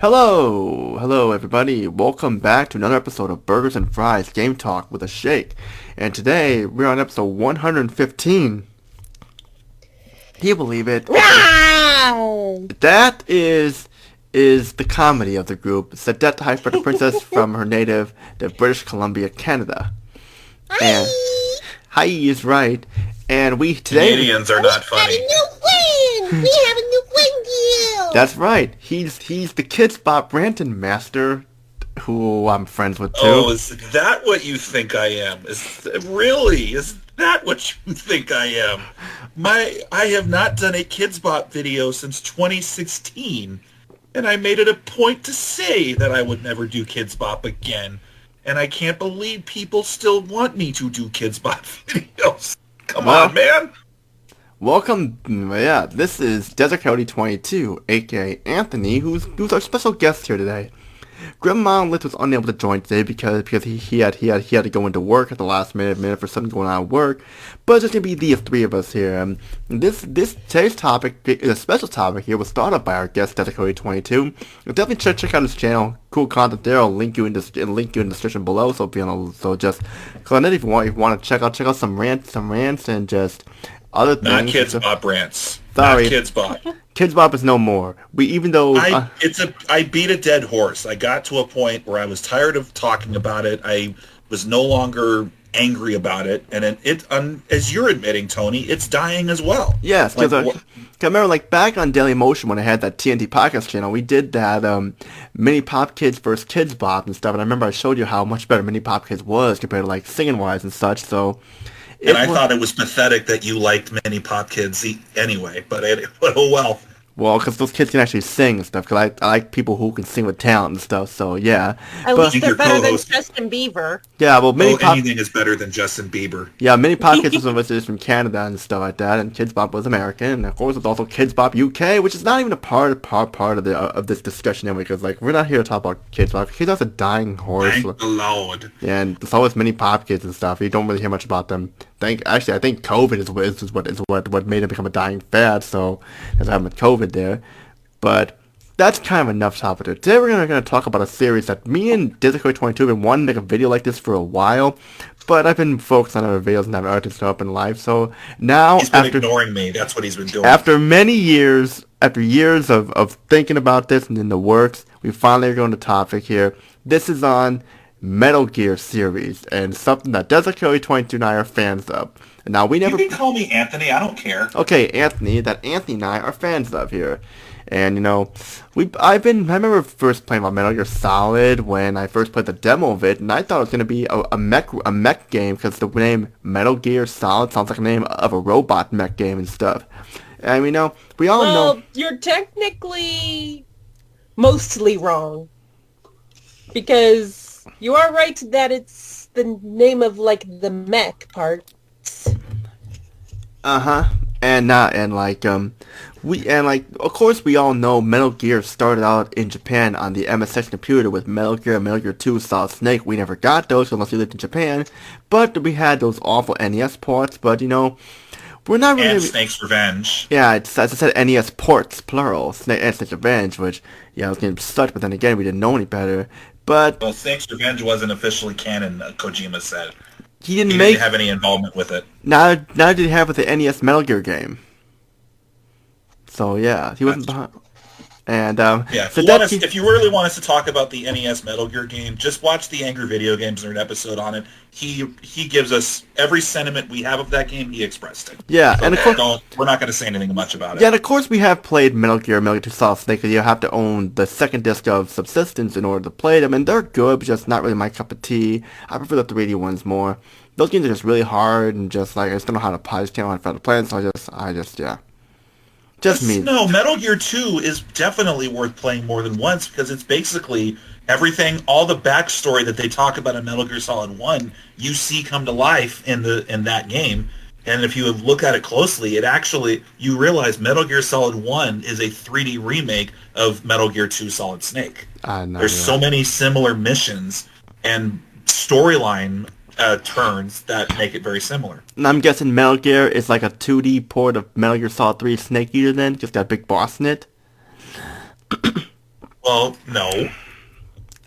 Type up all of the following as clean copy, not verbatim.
Hello everybody. Welcome back to another episode of Burgers and Fries Game Talk with a Shake. And today we're on episode 115. Can you believe it? Wow! That is the comedy of the group. Sadet, the Hyperactive princess from her native, the British Columbia, Canada. And hi is right. And we today Canadians are not funny. We have a new friend! We have a new friend here! That's right. He's the Kids Bop Ranton master, who I'm friends with too. Oh, is that what you think I am? Is that what you think I am? I have not done a Kids Bop video since 2016, and I made it a point to say that I would never do Kids Bop again. And I can't believe people still want me to do Kids Bop videos. Come on, man. Welcome, this is DstCoyote22, aka Anthony, who's our special guest here today. Grim Monolith was unable to join today because he had to go into work at the last minute for something going on at work. But it's just gonna be the three of us here. Today's topic is a special topic here, was started by our guest DstCoyote22. Definitely check out his channel. Cool content there. I'll link you in the description below. So just click on it if you want to check out some rants and just other things. Not Kids Bop rants. Sorry. Not Kids Bop. Kids Bop is no more. I beat a dead horse. I got to a point where I was tired of talking about it. I was no longer angry about it, and as you're admitting, Tony, it's dying as well. Yes, because I remember, back on Daily Motion when I had that TNT podcast channel, we did that Mini Pop Kids versus Kids Bop and stuff, and I remember I showed you how much better Mini Pop Kids was compared to singing wise and such. So. I thought it was pathetic that you liked Mini Pop Kids anyway, but oh well. Well, because those kids can actually sing and stuff, because I like people who can sing with talent and stuff, so yeah. At least they're better than Justin Bieber. Yeah, well, anything is better than Justin Bieber. Yeah, Mini Pop Kids was from Canada and stuff like that, and Kids Bop was American, and of course it's also Kids Bop UK, which is not even a part of this discussion anyway, because we're not here to talk about Kids Bop. Kids Bop's a dying horse. Thank the Lord. Yeah, and there's always Mini Pop Kids and stuff. You don't really hear much about them. I think COVID is what made it become a dying fad. So there's having COVID there, but that's kind of enough topic. Today we're gonna talk about a series that me and DstCoyote22 have been wanting to make a video like this for a while, but I've been focused on other videos and having other stuff up in life. So now he's been ignoring me. That's what he's been doing. After years of thinking about this and in the works, we finally are going to topic here. This is on Metal Gear series, and something that DstCoyote22 and I are fans of. And now we never. You can call me Anthony. I don't care. Okay, Anthony. That Anthony and I are fans of here, and I remember first playing Metal Gear Solid when I first played the demo of it, and I thought it was gonna be a mech game because the name Metal Gear Solid sounds like the name of a robot mech game and stuff. And we all know. Well, you're technically mostly wrong because. You are right that it's the name of the mech parts. Of course we all know Metal Gear started out in Japan on the MSX computer with Metal Gear and Metal Gear 2 Solid Snake. We never got those unless we lived in Japan, but we had those awful NES ports, but we're not really... And Snake's Revenge. Yeah, as I said, NES ports, plural, Snake's Revenge, which, I was getting sucked, but then again, we didn't know any better. But well, Snake's Revenge wasn't officially canon, Kojima said. He didn't have any involvement with it. Now did he have with the NES Metal Gear game. So yeah, he wasn't behind. And yeah, so if you really want us to talk about the NES Metal Gear game, just watch the Angry Video Games Nerd episode on it. He gives us every sentiment we have of that game. He expressed it. Yeah, so and of course we're not going to say anything much about it. Yeah, and of course we have played Metal Gear 2 Solid Snake, because you have to own the second disc of Subsistence in order to play them, and they're good, but just not really my cup of tea. I prefer the 3D ones more. Those games are just really hard, and just I just don't know how to play them, how to play them, so I just yeah. Just me. No, Metal Gear 2 is definitely worth playing more than once because it's basically everything, all the backstory that they talk about in Metal Gear Solid 1, you see come to life in that game. And if you look at it closely, you realize Metal Gear Solid 1 is a 3D remake of Metal Gear 2 Solid Snake. There's so many similar missions and storyline turns that make it very similar. And I'm guessing Metal Gear is like a 2D port of Metal Gear Solid 3 Snake Eater then? Just got a big boss in it? Well, no.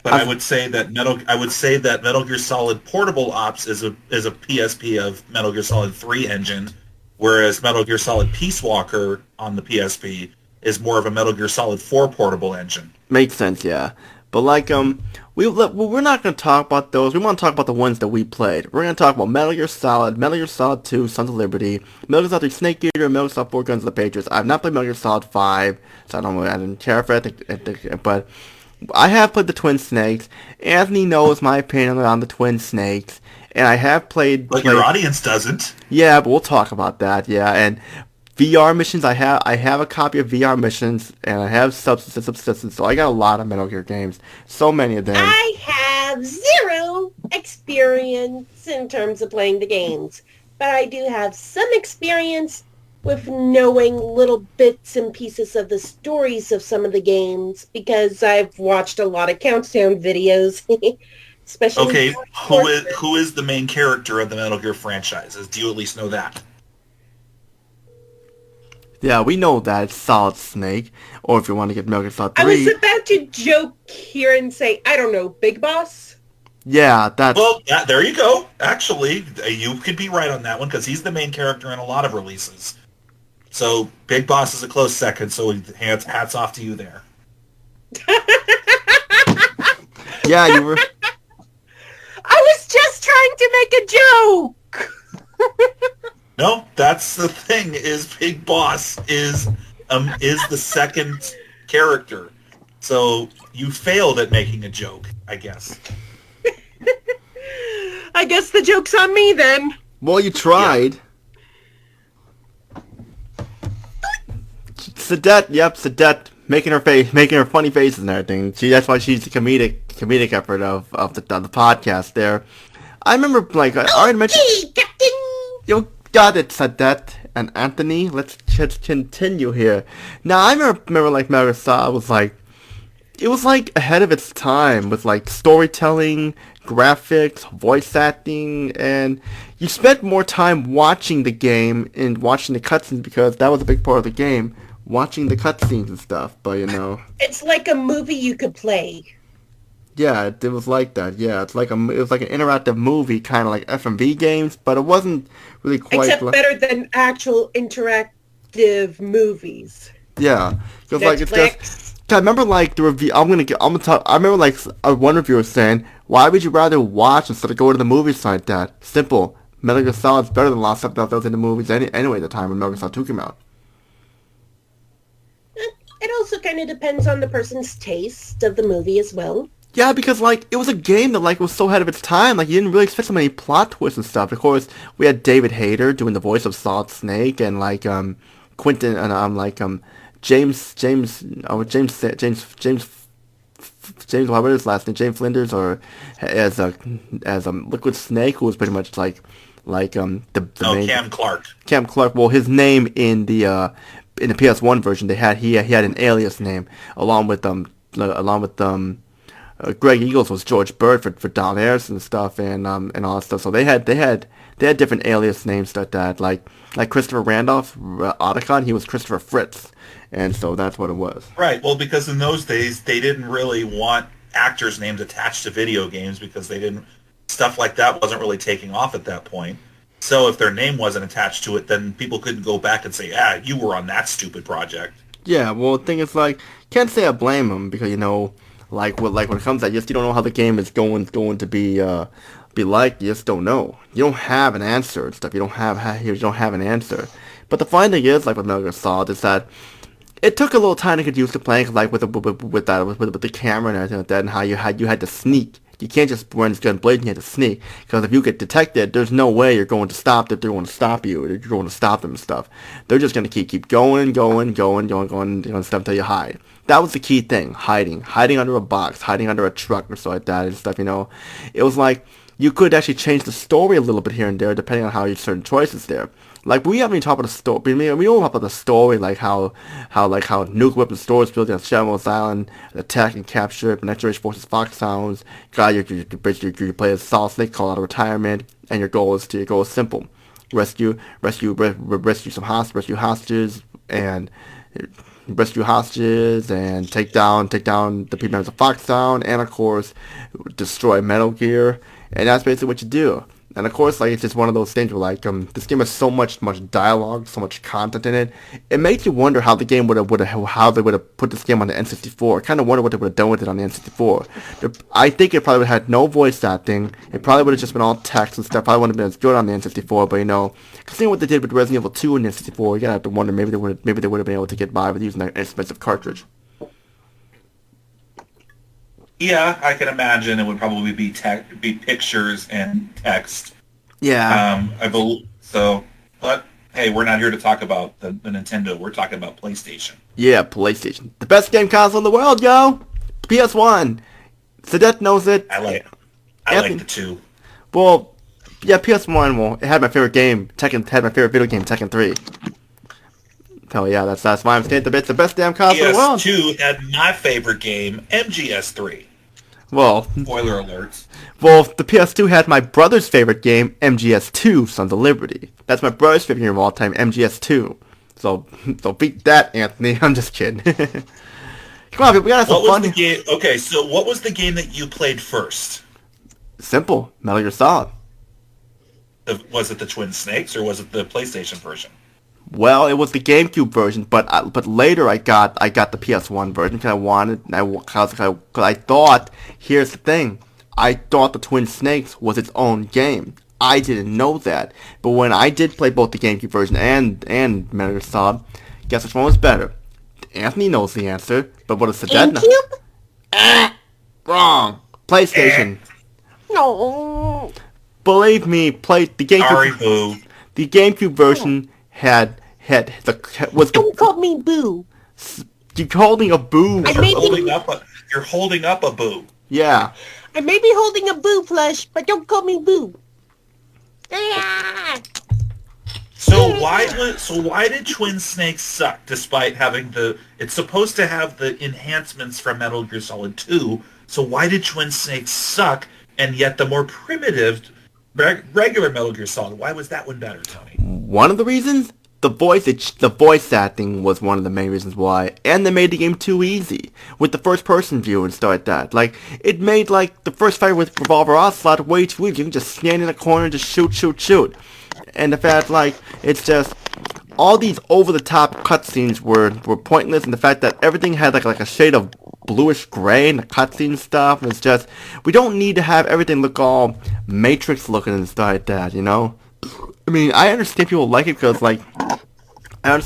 But I would say that Metal Gear Solid Portable Ops is a PSP of Metal Gear Solid 3 engine, whereas Metal Gear Solid Peace Walker on the PSP is more of a Metal Gear Solid 4 portable engine. Makes sense, yeah. But like we're not gonna talk about those. We want to talk about the ones that we played. We're gonna talk about Metal Gear Solid 2, Sons of Liberty, Metal Gear Solid 3 Snake Eater, Metal Gear Solid 4 Guns of the Patriots. I've not played Metal Gear Solid 5, so I didn't care for it. But I have played the Twin Snakes. Anthony knows my opinion on the Twin Snakes, and I have played. But your audience doesn't. Yeah, but we'll talk about that. Yeah, and VR missions. I have a copy of VR missions, and I have Subsistence. So I got a lot of Metal Gear games. So many of them. I have zero experience in terms of playing the games, but I do have some experience with knowing little bits and pieces of the stories of some of the games because I've watched a lot of countdown videos. Especially okay, who is the main character of the Metal Gear franchises? Do you at least know that? Yeah, we know that it's Solid Snake, or if you want to get Metal Gear Solid 3. I was about to joke here and say, I don't know, Big Boss? Yeah, that's... Well, yeah, there you go. Actually, you could be right on that one, because he's the main character in a lot of releases. So, Big Boss is a close second, so hats off to you there. Yeah, you were... I was just trying to make a joke! No, that's the thing, is Big Boss is the second character. So, you failed at making a joke, I guess. I guess the joke's on me, then. Well, you tried. Yeah. Sadet, making her funny faces and everything. That's why she's the comedic effort of the podcast there. I remember, like, I already mentioned... Captain! You got it, Sadet and Anthony. Let's continue here. Now, I remember like, Metal Gear Solid was like ahead of its time with, like, storytelling, graphics, voice acting, and you spent more time watching the game and watching the cutscenes because that was a big part of the game. Watching the cutscenes and stuff, but you know... It's like a movie you could play. Yeah, it was like that, yeah. It was like an interactive movie, kind of like FMV games, but it wasn't really quite... Except better than actual interactive movies. Yeah, because like it's Netflix. just... I remember like the review... I remember like one reviewer saying, why would you rather watch instead of go to the movies like that? Simple. Metal Gear Solid's better than a lot of stuff that was in the movies anyway at the time when Metal Gear Solid 2 came out. It also kind of depends on the person's taste of the movie as well. Yeah, because, like, it was a game that, like, was so ahead of its time. Like, you didn't really expect so many plot twists and stuff. Of course, we had David Hayter doing the voice of Solid Snake, and, like, Quentin, and, James, whatever his last name, James Flinders, or as Liquid Snake, who was pretty much, the main... Cam Clark. Cam Clark, well, his name in the PS1 version, he had an alias name, along with Greg Eagles was George Bird for Don Harris and stuff, and all that stuff. So they had different alias names that like Christopher Randolph Otacon, he was Christopher Fritz, and so that's what it was. Right. Well, because in those days they didn't really want actors' names attached to video games because stuff like that wasn't really taking off at that point. So if their name wasn't attached to it, then people couldn't go back and say, you were on that stupid project. Yeah. Well, the thing is, like, can't say I blame them because, you know. When it comes to that, you don't know how the game is going to be like. You just don't know. You don't have an answer and stuff. You don't have an answer. But the funny thing is, like with Metal Gear Solid, is that it took a little time to get used to playing, like with the camera and everything like that, and how you had to sneak. You can't just run this gun blade. You had to sneak because if you get detected, there's no way you're going to stop them. They're going to stop you. You're going to stop them and stuff. They're just going to keep going, and stuff until you hide. That was the key thing, hiding under a box, hiding under a truck or so like that and stuff, you know. It was like, you could actually change the story a little bit here and there depending on how you certain choices there. Like, we haven't even talked about the story, we don't talk about the story, like how nuke weapon stores built on Shambles Island, attack and capture, Next Generation Forces Foxhounds, you play as Solid Snake, call out of retirement, and your goal is simple. Rescue hostages, and rescue hostages and take down the people members of Foxhound, and of course destroy Metal Gear, and that's basically what you do. And of course, like, it's just one of those things where, like, this game has so much dialogue, so much content in it. It makes you wonder how the game how they would have put this game on the N64. I kind of wonder what they would have done with it on the N64. I think it probably would have had no voice acting. It probably would have just been all text and stuff. Probably wouldn't have been as good on the N64. But considering what they did with Resident Evil 2 and the N64, you gotta have to wonder maybe they would have been able to get by with using an expensive cartridge. Yeah, I can imagine it would probably be pictures and text. Yeah. I believe so. But hey, we're not here to talk about the Nintendo. We're talking about PlayStation. Yeah, PlayStation. The best game console in the world, yo! PS1. Sadet knows it. I like the 2. Well, yeah, PS1. Well, it had my favorite game. Tekken had my favorite video game, Tekken 3. Hell yeah, that's why I'm saying it's the best damn console in the world. PS2 had my favorite game, MGS3. Well, spoiler alerts. Well, the PS2 had my brother's favorite game, MGS2, Sons of Liberty. That's my brother's favorite game of all time, MGS2. So beat that, Anthony. I'm just kidding. Come on, we gotta have some fun. Okay, so what was the game that you played first? Simple, Metal Gear Solid. Was it the Twin Snakes or was it the PlayStation version? Well, it was the GameCube version, but later I got the PS1 version because I thought, here's the thing, I thought the Twin Snakes was its own game. I didn't know that, but when I did play both the GameCube version and Metal Gear Solid, guess which one was better? Anthony knows the answer, but what does Sadet know? GameCube? Wrong. PlayStation. No. Believe me, the GameCube. Sorry, boo. The GameCube version Don't call me boo. You're holding a boo. You're holding up a boo. Yeah. I may be holding a boo plush, but don't call me boo. Ah! So why did Twin Snakes suck despite having it's supposed to have the enhancements from Metal Gear Solid 2, so why did Twin Snakes suck and yet the more primitive regular Metal Gear Solid, why was that one better, Tony? One of the reasons, the voice acting was one of the main reasons why, and they made the game too easy with the first person view and stuff like that. Like, it made like the first fight with Revolver Ocelot way too easy. You can just stand in a corner and just shoot. And the fact, like, it's just all these over the top cutscenes were pointless, and the fact that everything had like a shade of bluish gray in the cutscene stuff, and it's just, we don't need to have everything look all Matrix looking and stuff like that, you know? I mean, I understand people like it because, like, but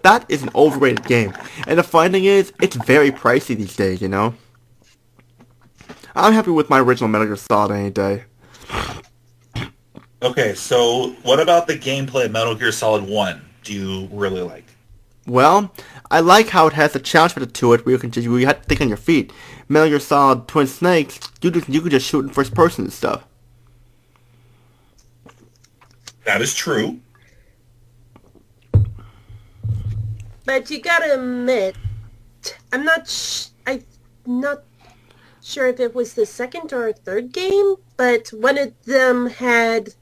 that is an overrated game. And the funny thing is, it's very pricey these days, you know? I'm happy with my original Metal Gear Solid any day. Okay, so what about the gameplay of Metal Gear Solid 1 do you really like? Well, I like how it has a challenge factor to it where you have to think on your feet. Metal Gear Solid Twin Snakes, you can just shoot in first person and stuff. That is true. But you gotta admit, I'm not sure if it was the second or third game, but one of them had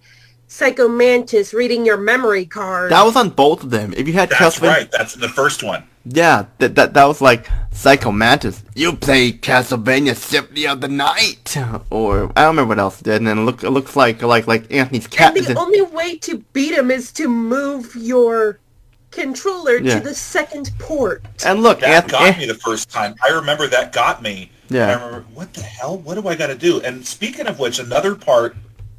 Psycho Mantis reading your memory card. That was on both of them. If you had That's right. That's the first one. Yeah, that was like Psycho Mantis. You play Castlevania Symphony of the Night, or I don't remember what else it did. And then it looks like Anthony's cat. And the only way to beat him is to move your controller to the second port. And look, that got me the first time. I remember that got me. Yeah. I remember, what the hell? What do I got to do? And speaking of which, another part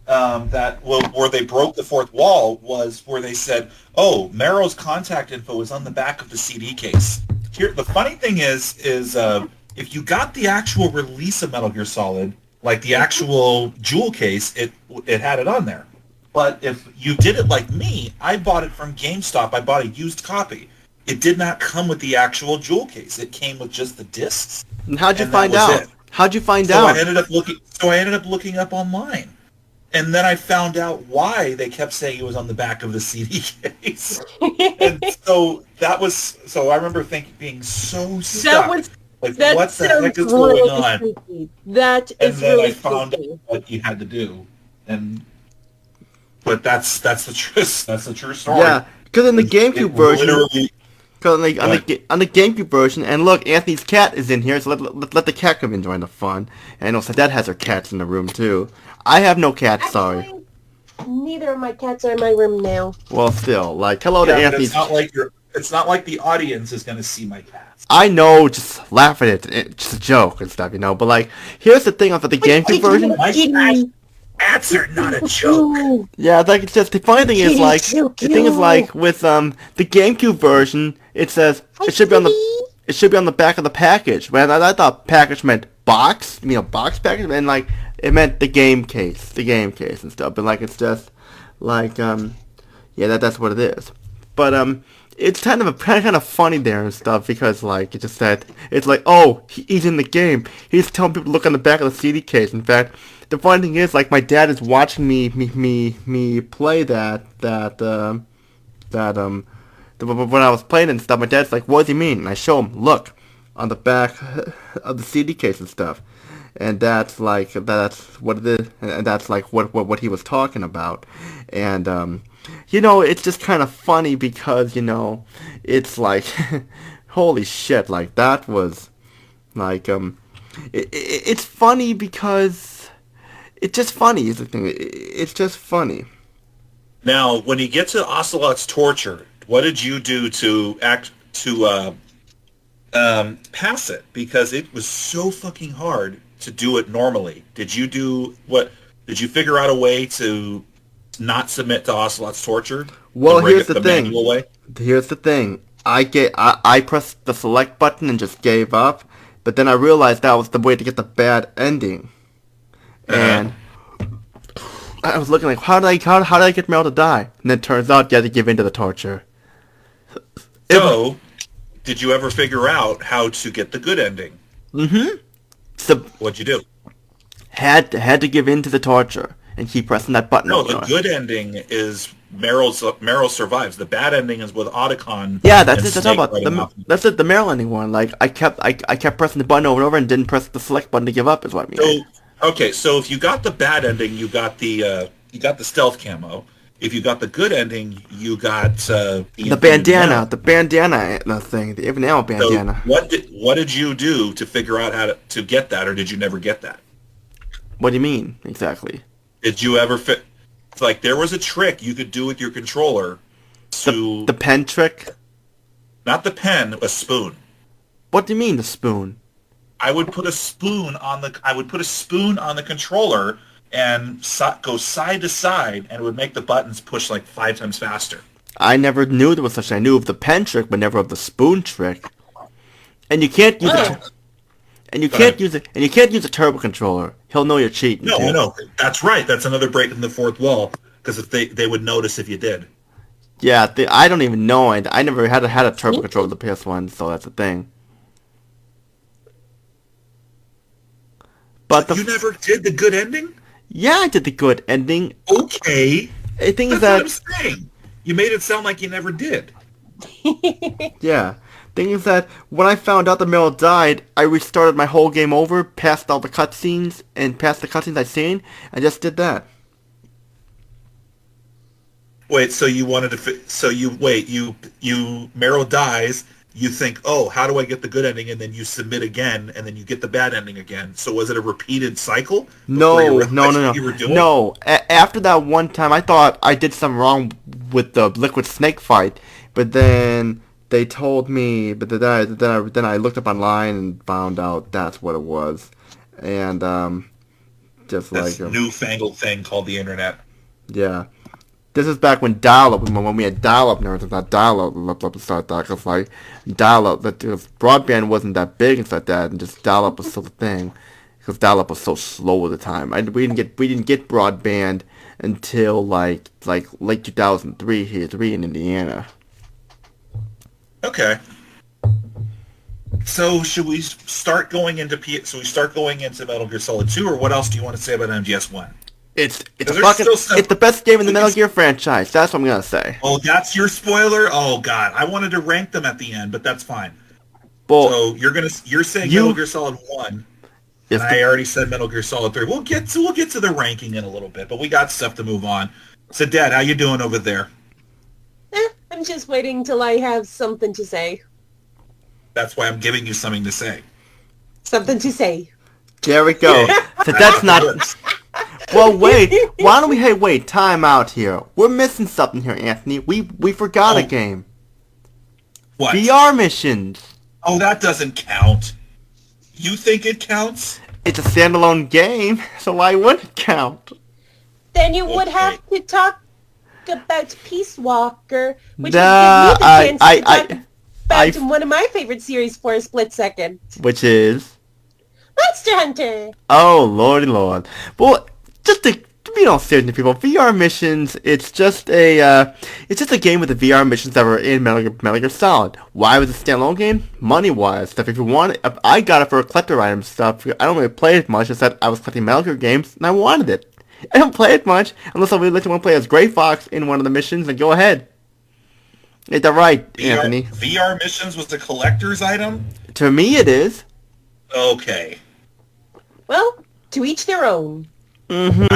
where they broke the fourth wall was where they said, "Oh, Marrow's contact info is on the back of the CD case." Here, the funny thing is if you got the actual release of Metal Gear Solid, like the actual jewel case, it had it on there. But if you did it like me, I bought it from GameStop. I bought a used copy. It did not come with the actual jewel case. It came with just the discs. And how'd you find out? How'd you find out? I ended up looking up online. And then I found out why they kept saying it was on the back of the CD case. And so I remember being so stuck. What the heck is going on? Creepy. That is and then really I found out what you had to do. But that's the truth. That's the true story. Yeah, because in the GameCube version, Cause on the GameCube version, and look, Anthony's cat is in here, so let the cat come and join the fun. And I know Sadet has her cats in the room too. I have no cats, sorry. Actually, neither of my cats are in my room now. Well, still, like, hello to Anthony's. It's not like the audience is going to see my cats. I know, just laugh at it. It's just a joke and stuff, But like, here's the thing for the GameCube version. My cats are not a joke. Yeah, like it's just the funny thing is like the thing is like with the GameCube version, it says it should be on the back of the package. When I thought package meant box, box package, and like it meant the game case and stuff. But like it's just like yeah, that's what it is. But it's kind of funny there and stuff because like it just said it's like, oh, he's in the game. He's telling people to look on the back of the CD case. In fact, the funny thing is like my dad is watching me play that when I was playing and stuff. My dad's like, what does he mean? And I show him, look on the back of the CD case and stuff. And that's what it is, and that's like what he was talking about. And it's just kind of funny because it's like holy shit, like that was like it's funny because it's just funny is the thing. It's just funny. Now, when you get to Ocelot's torture, what did you do to pass it? Because it was so fucking hard to do it normally. Did you figure out a way to not submit to Ocelot's torture? Well, here's the thing. Here's the thing. I pressed the select button and just gave up, but then I realized that was the way to get the bad ending. And I was looking like, how did I get Meryl to die? And then it turns out you had to give in to the torture. So, did you ever figure out how to get the good ending? Mm-hmm. So, what'd you do? Had to give in to the torture and keep pressing that button. No, the good ending is Meryl survives. The bad ending is with Otacon. Yeah, that's it. That's it. The Meryl ending one. Like I kept pressing the button over and over and didn't press the select button to give up. Is what I mean. So if you got the bad ending, you got the stealth camo. If you got the good ending, you got the bandana, the thing, the Evan bandana. So what did you do to figure out how to get that, or did you never get that? What do you mean exactly? Did you ever fit? It's like there was a trick you could do with your controller to the pen trick. Not the pen, a spoon. What do you mean the spoon? I would put a spoon on the controller and go side to side, and it would make the buttons push like 5 times faster. I never knew there was such. I knew of the pen trick, but never of the spoon trick. And you can't use it. And you can't use it. And you can't use a turbo controller. He'll know you're cheating. No, that's right. That's another breaking the fourth wall. Because if they would notice if you did. Yeah, I don't even know. I never had a turbo controller with the PS1, so that's the thing. But you never did the good ending? Yeah, I did the good ending. Okay. The thing is That's what I'm saying. You made it sound like you never did. Yeah. Thing is that when I found out the Meryl died, I restarted my whole game over, past all the cutscenes, and past the cutscenes I'd seen. I just did that. Wait, so you wanted to... Meryl dies... You think, oh, how do I get the good ending? And then you submit again, and then you get the bad ending again. So was it a repeated cycle? No. After that one time, I thought I did something wrong with the Liquid Snake fight, but then they told me. But then I looked up online and found out that's what it was, and that's newfangled thing called the internet. Yeah. This is back when dial-up, when we had dial-up and everything. Not dial-up and stuff like that. Because like dial-up, because broadband wasn't that big and stuff like that, and just dial-up was still a thing. Because dial-up was so slow at the time. We didn't get broadband until like late 2003 here in Indiana. Okay. So should we start going into Metal Gear Solid 2, or what else do you want to say about MGS1? It's the best game in the Metal Gear franchise. That's what I'm gonna say. Oh, that's your spoiler? Oh God, I wanted to rank them at the end, but that's fine. Well, so you're saying Metal Gear Solid 1. And I already said Metal Gear Solid 3. We'll get to the ranking in a little bit, but we got stuff to move on. Sadet, how you doing over there? I'm just waiting till I have something to say. That's why I'm giving you something to say. Something to say. There we go. So that's not... Well, wait. Why don't we... Hey, wait. Time out here. We're missing something here, Anthony. We forgot a game. What? VR missions. Oh, that doesn't count. You think it counts? It's a standalone game, so why wouldn't it count? Then you would have to talk about Peace Walker, which Nah, would give me the chance to talk about one of my favorite series for a split second. Which is? Monster Hunter! Oh, lordy lord. Well, just to be all serious, people, VR missions, it's just a game with the VR missions that were in Metal Gear Solid. Why was it a standalone game? Money-wise. Stuff. If you want it, I got it for collector item stuff. I don't really play it much, just that I was collecting Metal Gear games, and I wanted it. I don't play it much, unless I really let you want to play as Gray Fox in one of the missions, and go ahead. Is that right, Anthony? VR missions was a collector's item? To me, it is. Okay. Well, to each their own. Mm-hmm.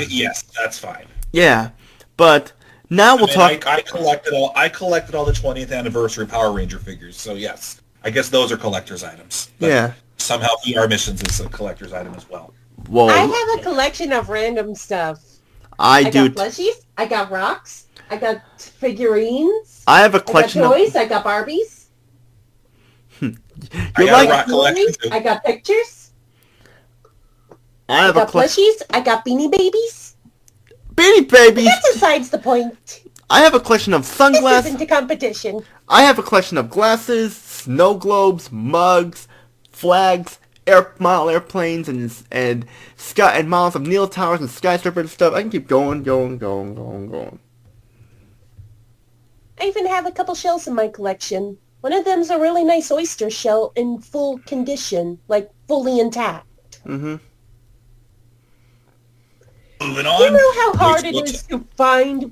Yes, that's fine. Yeah, but now we'll talk. I collected all the 20th anniversary Power Ranger figures, so yes, I guess those are collector's items. But yeah. Somehow VR missions is a collector's item as well. Whoa. I have a collection of random stuff. I got plushies. I got rocks. I got figurines. I have a collection I got toys. I got Barbies. I got a rock collection too. I got pictures. I got plushies. I got Beanie Babies. Beanie Babies? That's besides the point. I have a collection of sunglasses. This isn't a competition. I have a collection of glasses, snow globes, mugs, flags, model airplanes, and sky and models of Neil Towers and skyscrapers and stuff. I can keep going. I even have a couple shells in my collection. One of them's a really nice oyster shell in full condition, like fully intact. Mm-hmm. Moving on. You know how hard it is to find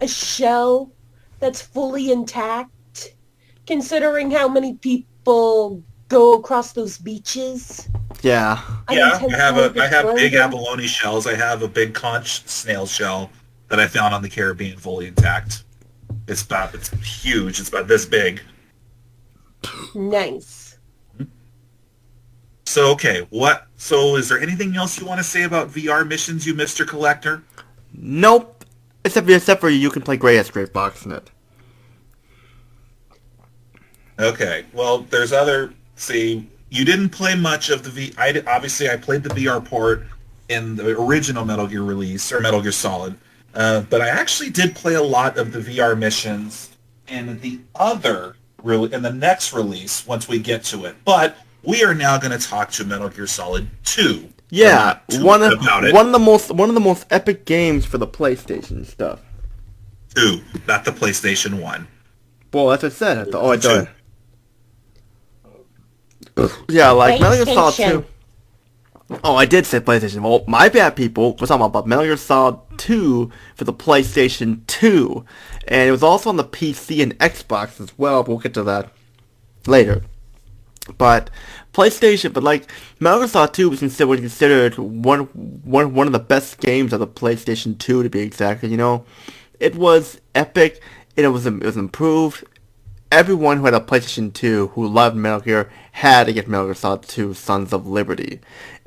a shell that's fully intact, considering how many people go across those beaches? Yeah. Yeah, I have big abalone shells. I have a big conch snail shell that I found on the Caribbean fully intact. It's huge. It's about this big. Nice. So, okay, so is there anything else you want to say about VR missions, you Mr. Collector? Nope. Except for you can play Gray as Gray Fox in it. Okay, well, there's see, you didn't play much of the obviously, I played the VR port in the original Metal Gear release, or Metal Gear Solid, but I actually did play a lot of the VR missions in the next release, once we get to it. But we are now going to talk to Metal Gear Solid 2. Yeah, one of the most epic games for the PlayStation stuff. 2, not the PlayStation 1. Well, that's what I said. I thought. Yeah, like Metal Gear Solid 2. Oh, I did say PlayStation. Well, my bad, people. We're talking about Metal Gear Solid 2 for the PlayStation 2. And it was also on the PC and Xbox as well, but we'll get to that later. But Metal Gear Solid 2 was considered one of the best games of the PlayStation 2, to be exact. You know, it was epic, and it was improved. Everyone who had a PlayStation 2 who loved Metal Gear had to get Metal Gear Solid 2 Sons of Liberty.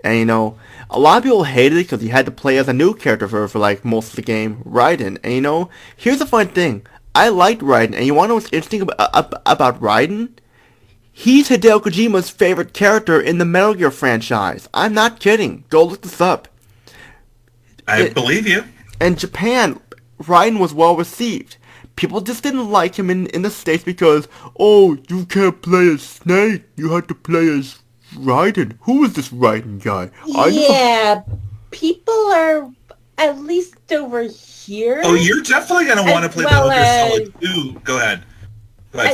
And, you know, a lot of people hated it because you had to play as a new character for like, most of the game, Raiden. And, you know, here's the fun thing. I liked Raiden, and you want to know what's interesting about Raiden? He's Hideo Kojima's favorite character in the Metal Gear franchise. I'm not kidding. Go look this up. I believe you. In Japan, Raiden was well received. People just didn't like him in the States because, oh, you can't play as Snake. You have to play as Raiden. Who is this Raiden guy? Yeah, people are, at least over here. Oh, you're definitely going to want to play Metal Gear Solid 2. Go ahead.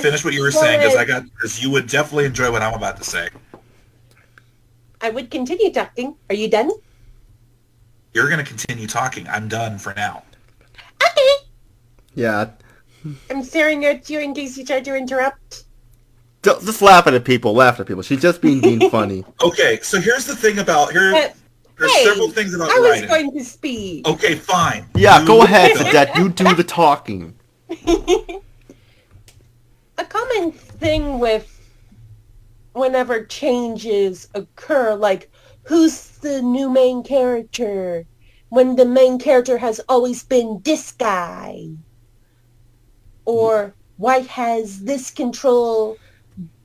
Finish what you were saying, because you would definitely enjoy what I'm about to say. I would continue talking. Are you done? You're going to continue talking. I'm done for now. Okay. Yeah. I'm staring at you in case you try to interrupt. Just laugh at people. She's just being funny. Okay, so here's the thing about... There's several things about Raiden. I was Raiden. going to speak. Okay, fine. Yeah, go ahead, Sadet. You do the talking. A common thing with whenever changes occur, like who's the new main character, when the main character has always been this guy, or why has this control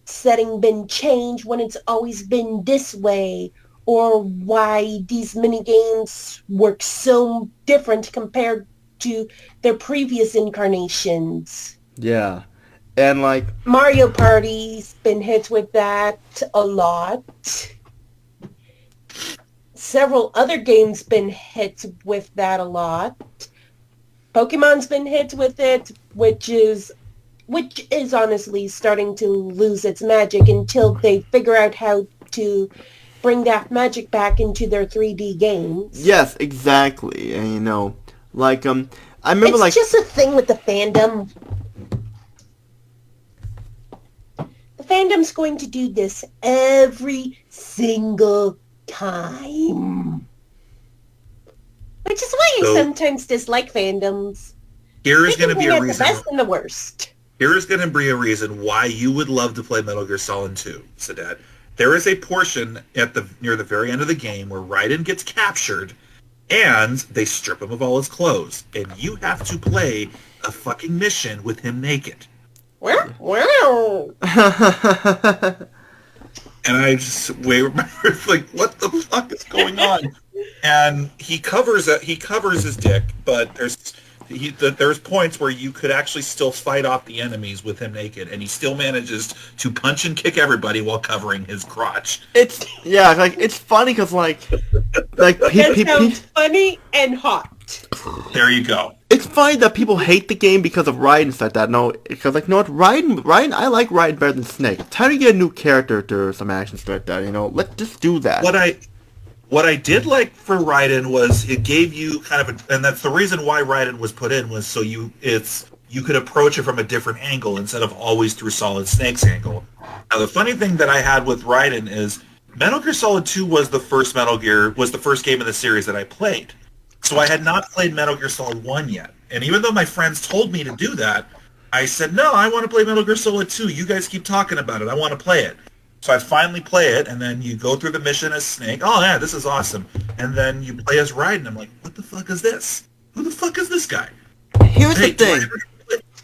setting been changed when it's always been this way, or why these mini games work so different compared to their previous incarnations. Yeah. And like, Mario Party's been hit with that a lot. Several other games been hit with that a lot. Pokemon's been hit with it, which is honestly starting to lose its magic until they figure out how to bring that magic back into their 3D games. yes, exactly. And you know, like, I remember It's like, just a thing with the fandom. The fandom's going to do this every single time. Which is why I So- sometimes dislike fandoms. Here is They going to can be bring a out the reason. best and the worst. Here is going to be a reason why you would love to play Metal Gear Solid 2, Sadet. There is a portion near the very end of the game where Raiden gets captured, and they strip him of all his clothes, and you have to play a fucking mission with him naked. Wow. And I just remember like, what the fuck is going on? And he covers his dick, but there's points where you could actually still fight off the enemies with him naked, and he still manages to punch and kick everybody while covering his crotch. it's funny because like That sounds funny and hot. There you go. it's funny that people hate the game because of Raiden said that. No, because like, you know what, Raiden, I like Raiden better than Snake. Time to get a new character to some action like that. You know, let's just do that. What I did like for Raiden was it gave you kind of and that's the reason why Raiden was put in, was so you could approach it from a different angle instead of always through Solid Snake's angle. Now the funny thing that I had with Raiden is Metal Gear Solid 2 was the first game in the series that I played. So I had not played Metal Gear Solid 1 yet. And even though my friends told me to do that, I said, no, I want to play Metal Gear Solid 2. You guys keep talking about it. I want to play it. So I finally play it, and then you go through the mission as Snake. Oh, yeah, this is awesome. And then you play as Raiden. I'm like, what the fuck is this? Who the fuck is this guy? Here's the thing.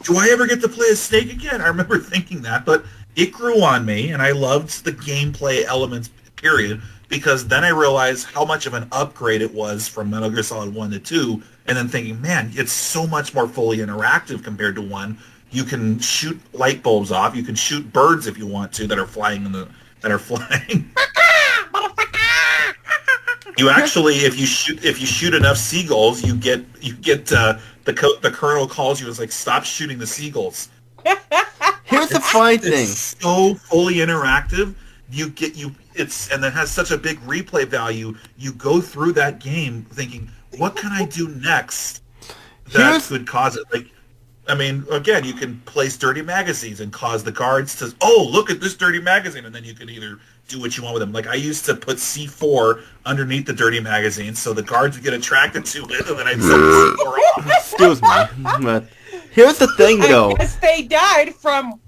Do I ever get to play as Snake again? I remember thinking that, but it grew on me, and I loved the gameplay elements, period, because then I realized how much of an upgrade it was from Metal Gear Solid 1 to 2, and then thinking, man, it's so much more fully interactive compared to 1. You can shoot light bulbs off. You can shoot birds if you want to that are flying You actually, if you shoot enough seagulls, you get the colonel calls you. It's like, stop shooting the seagulls. Here's the funny thing. It's so fully interactive. And then has such a big replay value. You go through that game thinking, what can I do next that could cause it? Like, I mean, again, you can place dirty magazines and cause the guards to, oh, look at this dirty magazine, and then you can either do what you want with them. Like, I used to put C4 underneath the dirty magazine so the guards would get attracted to it, and then I'd set the C4 off. Excuse me, but here's the thing, though. I guess they died from...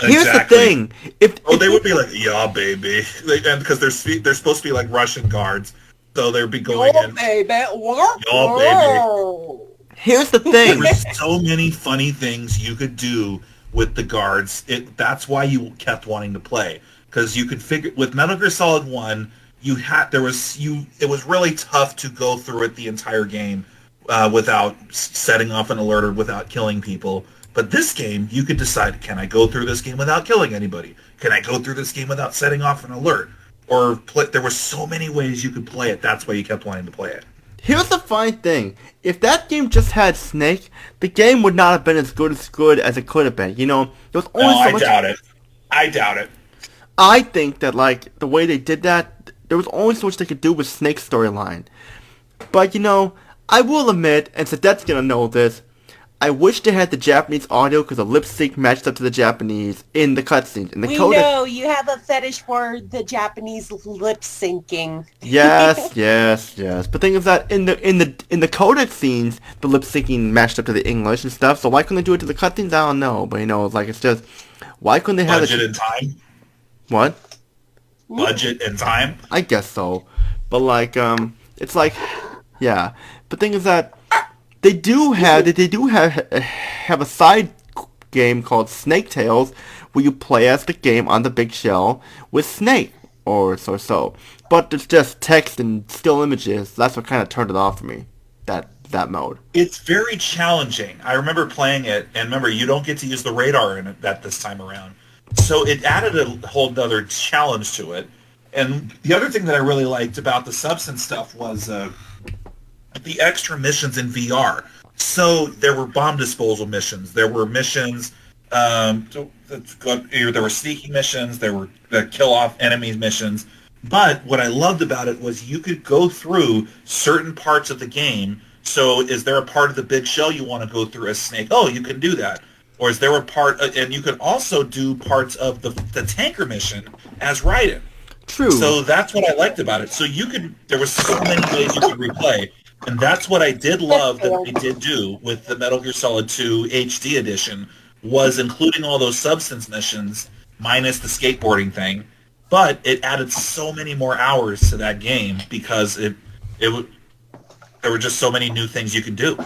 Here's the thing. They would be like, yeah, baby. And because they're supposed to be like Russian guards, so they'd be going in. Baby. Yo, baby. Here's the There thing. were so many funny things you could do with the guards. That's why you kept wanting to play, because you could figure with Metal Gear Solid 1, it was really tough to go through it the entire game without setting off an alert or without killing people. But this game, you could decide, can I go through this game without killing anybody? Can I go through this game without setting off an alert? Or there were so many ways you could play it. That's why you kept wanting to play it. Here's the funny thing. If that game just had Snake, the game would not have been as good as it could have been. You know, there was only so much... I doubt it. I think that, like, the way they did that, there was only so much they could do with Snake's storyline. But, you know, I will admit, and Sadet's gonna know this, I wish they had the Japanese audio because the lip sync matched up to the Japanese in the cutscenes. In the We codec, know you have a fetish for the Japanese lip syncing. yes. But the thing is that in the codec scenes, the lip syncing matched up to the English and stuff. So why couldn't they do it to the cutscenes? I don't know. But it's like it's just why couldn't they have Budget and time. What? Budget and time. I guess so. But like it's like yeah. But the thing is that they do have a side game called Snake Tales where you play as the game on the big shell with Snake or so. But it's just text and still images. That's what kind of turned it off for me. That mode. It's very challenging. I remember playing it, and remember, you don't get to use the radar in it this time around. So it added a whole other challenge to it. And the other thing that I really liked about the Substance stuff was the extra missions in VR. So there were bomb disposal missions. There were missions. There were sneaky missions. There were kill off enemies missions. But what I loved about it was you could go through certain parts of the game. So is there a part of the big shell you want to go through as Snake? Oh, you can do that. Or is there a part, and you could also do parts of the tanker mission as Raiden. True. So that's what I liked about it. So there was so many ways you could replay. And that's what I did love that they did do with the Metal Gear Solid 2 HD edition, was including all those Substance missions, minus the skateboarding thing. But it added so many more hours to that game because there were just so many new things you could do.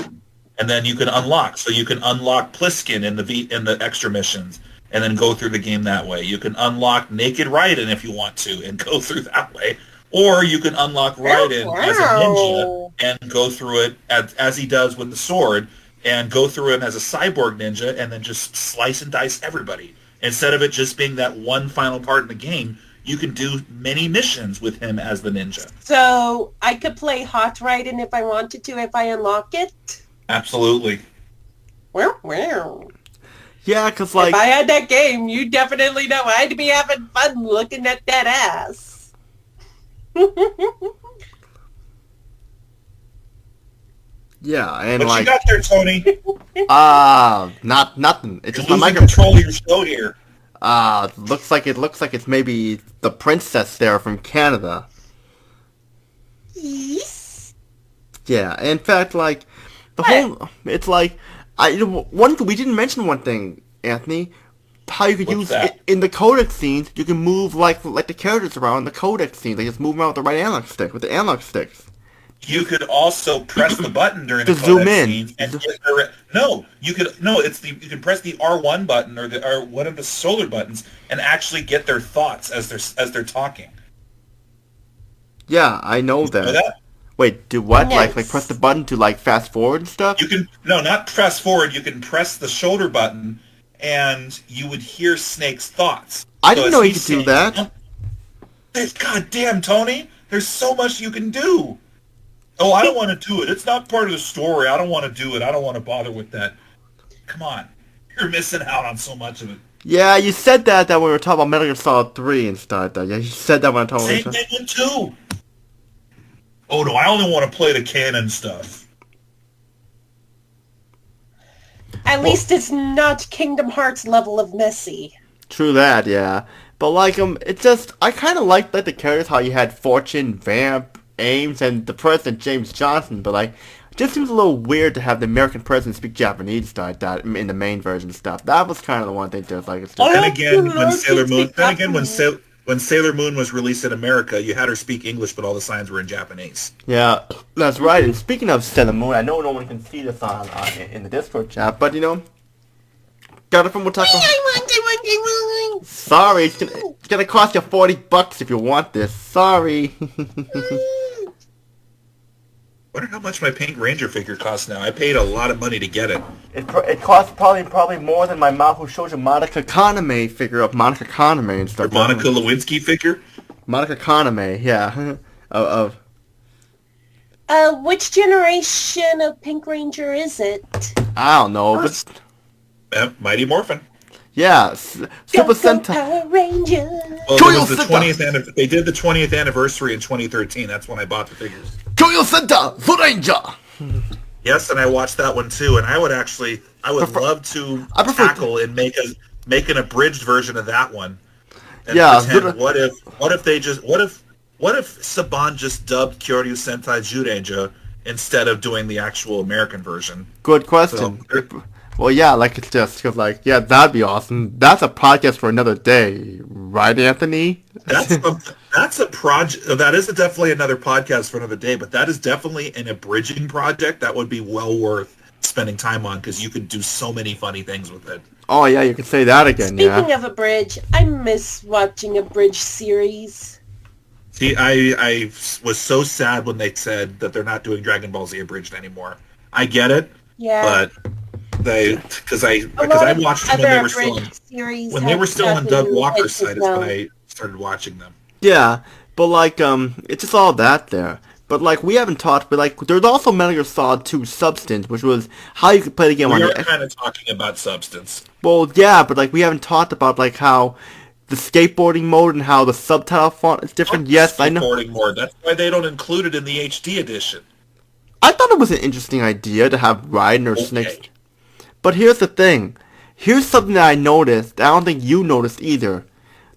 And then you can unlock. So you can unlock Pliskin in the extra missions and then go through the game that way. You can unlock Naked Raiden if you want to and go through that way. Or you can unlock Raiden as a ninja and go through it as he does with the sword and go through him as a cyborg ninja and then just slice and dice everybody. Instead of it just being that one final part in the game, you can do many missions with him as the ninja. So I could play Hot Raiden if I wanted to, if I unlock it? Absolutely. Wow. Yeah, because like... If I had that game, you definitely know I'd be having fun looking at that ass. Yeah, and what like... you got there, Tony? Nothing. It's just You're my losing microphone. control of your show here. Looks like it's maybe the princess there from Canada. Yes. Yeah, in fact, like the whole, it's like we didn't mention one thing, Anthony. How you could use it in the codec scenes, you can move like the characters around the codec scenes. They just move around with the right analog stick, with the analog sticks. You could also press the button during the zoom codec in. scenes and you can press the R1 button or one of the solar buttons and actually get their thoughts as they're talking. Yeah, I know that. Know that? Wait, do what? Yes. Like press the button to like fast forward and stuff? You can not press forward. You can press the shoulder button, and you would hear Snake's thoughts. I didn't know you could do that. God damn, Tony! There's so much you can do. Oh, I don't want to do it. It's not part of the story. I don't want to do it. I don't want to bother with that. Come on, you're missing out on so much of it. Yeah, you said that when we were talking about Metal Gear Solid 3 and stuff. Yeah, you said that when I told Same thing with 2. Oh no, I only want to play the canon stuff. At least it's not Kingdom Hearts level of messy. True that, yeah. But like it's just I kind of like the characters how you had Fortune, Vamp, Ames, and the president James Johnson. But like, it just seems a little weird to have the American president speak Japanese like that in the main version stuff. That was kind of the one thing that's like it's just. Then again, when Sailor Moon was released in America, you had her speak English, but all the signs were in Japanese. Yeah, that's right. And speaking of Sailor Moon, I know no one can see this on in the Discord chat, but got it from Wataku. Sorry, it's gonna cost you $40 if you want this. Sorry. Wonder how much my Pink Ranger figure costs now. I paid a lot of money to get it. It costs probably more than my Mahou Shoujo Monica Kaname figure of Monica Kaname and stuff. Your Monica Lewinsky figure? Monica Kaname, yeah. Which generation of Pink Ranger is it? I don't know, but Mighty Morphin. yeah, Super Sentai. Power Ranger. Well, it was the 20th. They did the 20th anniversary in 2013. That's when I bought the figures. Coyote, the Ranger. Yes, and I watched that one too, and I would love to tackle and make an abridged version of that one. And pretend, what if Saban just dubbed Kyoryu Sentai Jurenja instead of doing the actual American version? Good question. Well, yeah, like it's just cause like yeah, that'd be awesome. That's a podcast for another day, right, Anthony? That's a project. That is definitely another podcast for another day. But that is definitely an abridging project that would be well worth spending time on because you could do so many funny things with it. Oh yeah, you can say that again. Speaking of abridge, I miss watching abridged series. See, I was so sad when they said that they're not doing Dragon Ball Z abridged anymore. I get it. Yeah. But because I watched them when they were still on Doug Walker's site is when I started watching them. Yeah, but like it's just all that there. But like we haven't talked, but like there's also Metal Gear Solid 2 Substance, which was how you could play the game on. We are kind of talking about Substance. Well, yeah, but like we haven't talked about like how the skateboarding mode and how the subtitle font is different. Yes, I know. Skateboarding mode. That's why they don't include it in the HD edition. I thought it was an interesting idea to have Raiden or Snake. But here's the thing. Here's something that I noticed. I don't think you noticed either.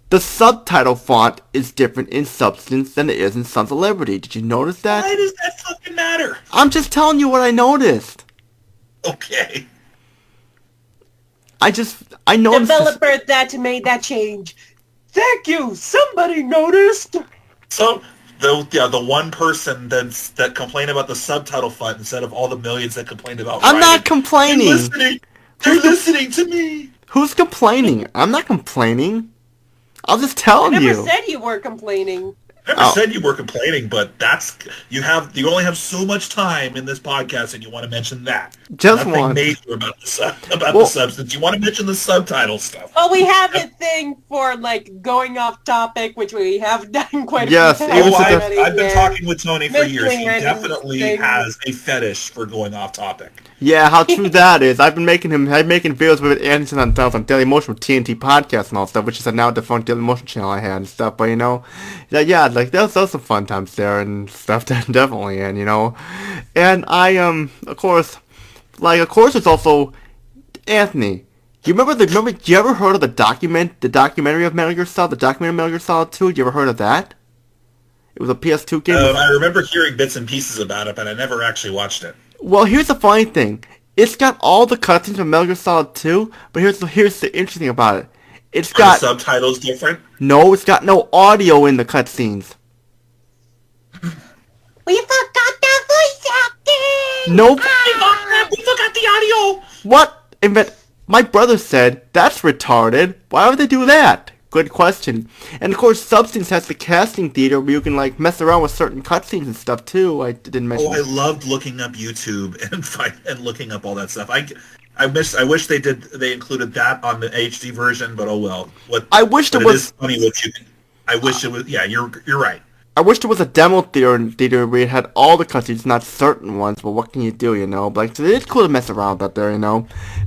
The subtitle font is different in Substance than it is in Sons of Liberty. Did you notice that? Why does that fucking matter? I'm just telling you what I noticed. Okay. I noticed. Developer that made that change. Thank you. Somebody noticed. So the one person that complained about the subtitle font instead of all the millions that complained about. I'm not complaining. They're listening to me. Who's complaining? I'm not complaining. I'll just tell you. I never said you were complaining. I never said you were complaining, but you only have so much time in this podcast, and you want to mention that. Just nothing one. major about the substance. You want to mention the subtitle stuff. Well, we have a thing for like going off topic, which we have done quite a few times. I've been talking with Tony for years. He definitely has a fetish for going off topic. Yeah, how true that is. I'm making videos with Anderson on Dailymotion with TNT podcast and all stuff, which is a now defunct Dailymotion channel I had and stuff. But yeah, like those some fun times there and stuff definitely, and and I of course it's also Anthony. Do you ever heard of the documentary of Metal Gear Solid, the documentary of Metal Gear Solid 2? Did you ever heard of that? It was a PS2 game. I remember hearing bits and pieces about it, but I never actually watched it. Well, here's the funny thing. It's got all the cutscenes from Metal Gear Solid 2, but here's the interesting thing about it. It's got the subtitles different? No, it's got no audio in the cutscenes. We forgot the voice acting! Nope. We forgot the audio! What? My brother said, that's retarded. Why would they do that? Good question. And of course, Substance has the casting theater where you can like mess around with certain cutscenes and stuff too. I didn't mention. Oh, I loved looking up YouTube and looking up all that stuff. I wish they included that on the HD version, but oh well. I wish there was. It is funny what you can. I wish it was. Yeah, you're right. I wish there was a demo theater where it had all the cutscenes, not certain ones. But what can you do, But like, so it's cool to mess around out there,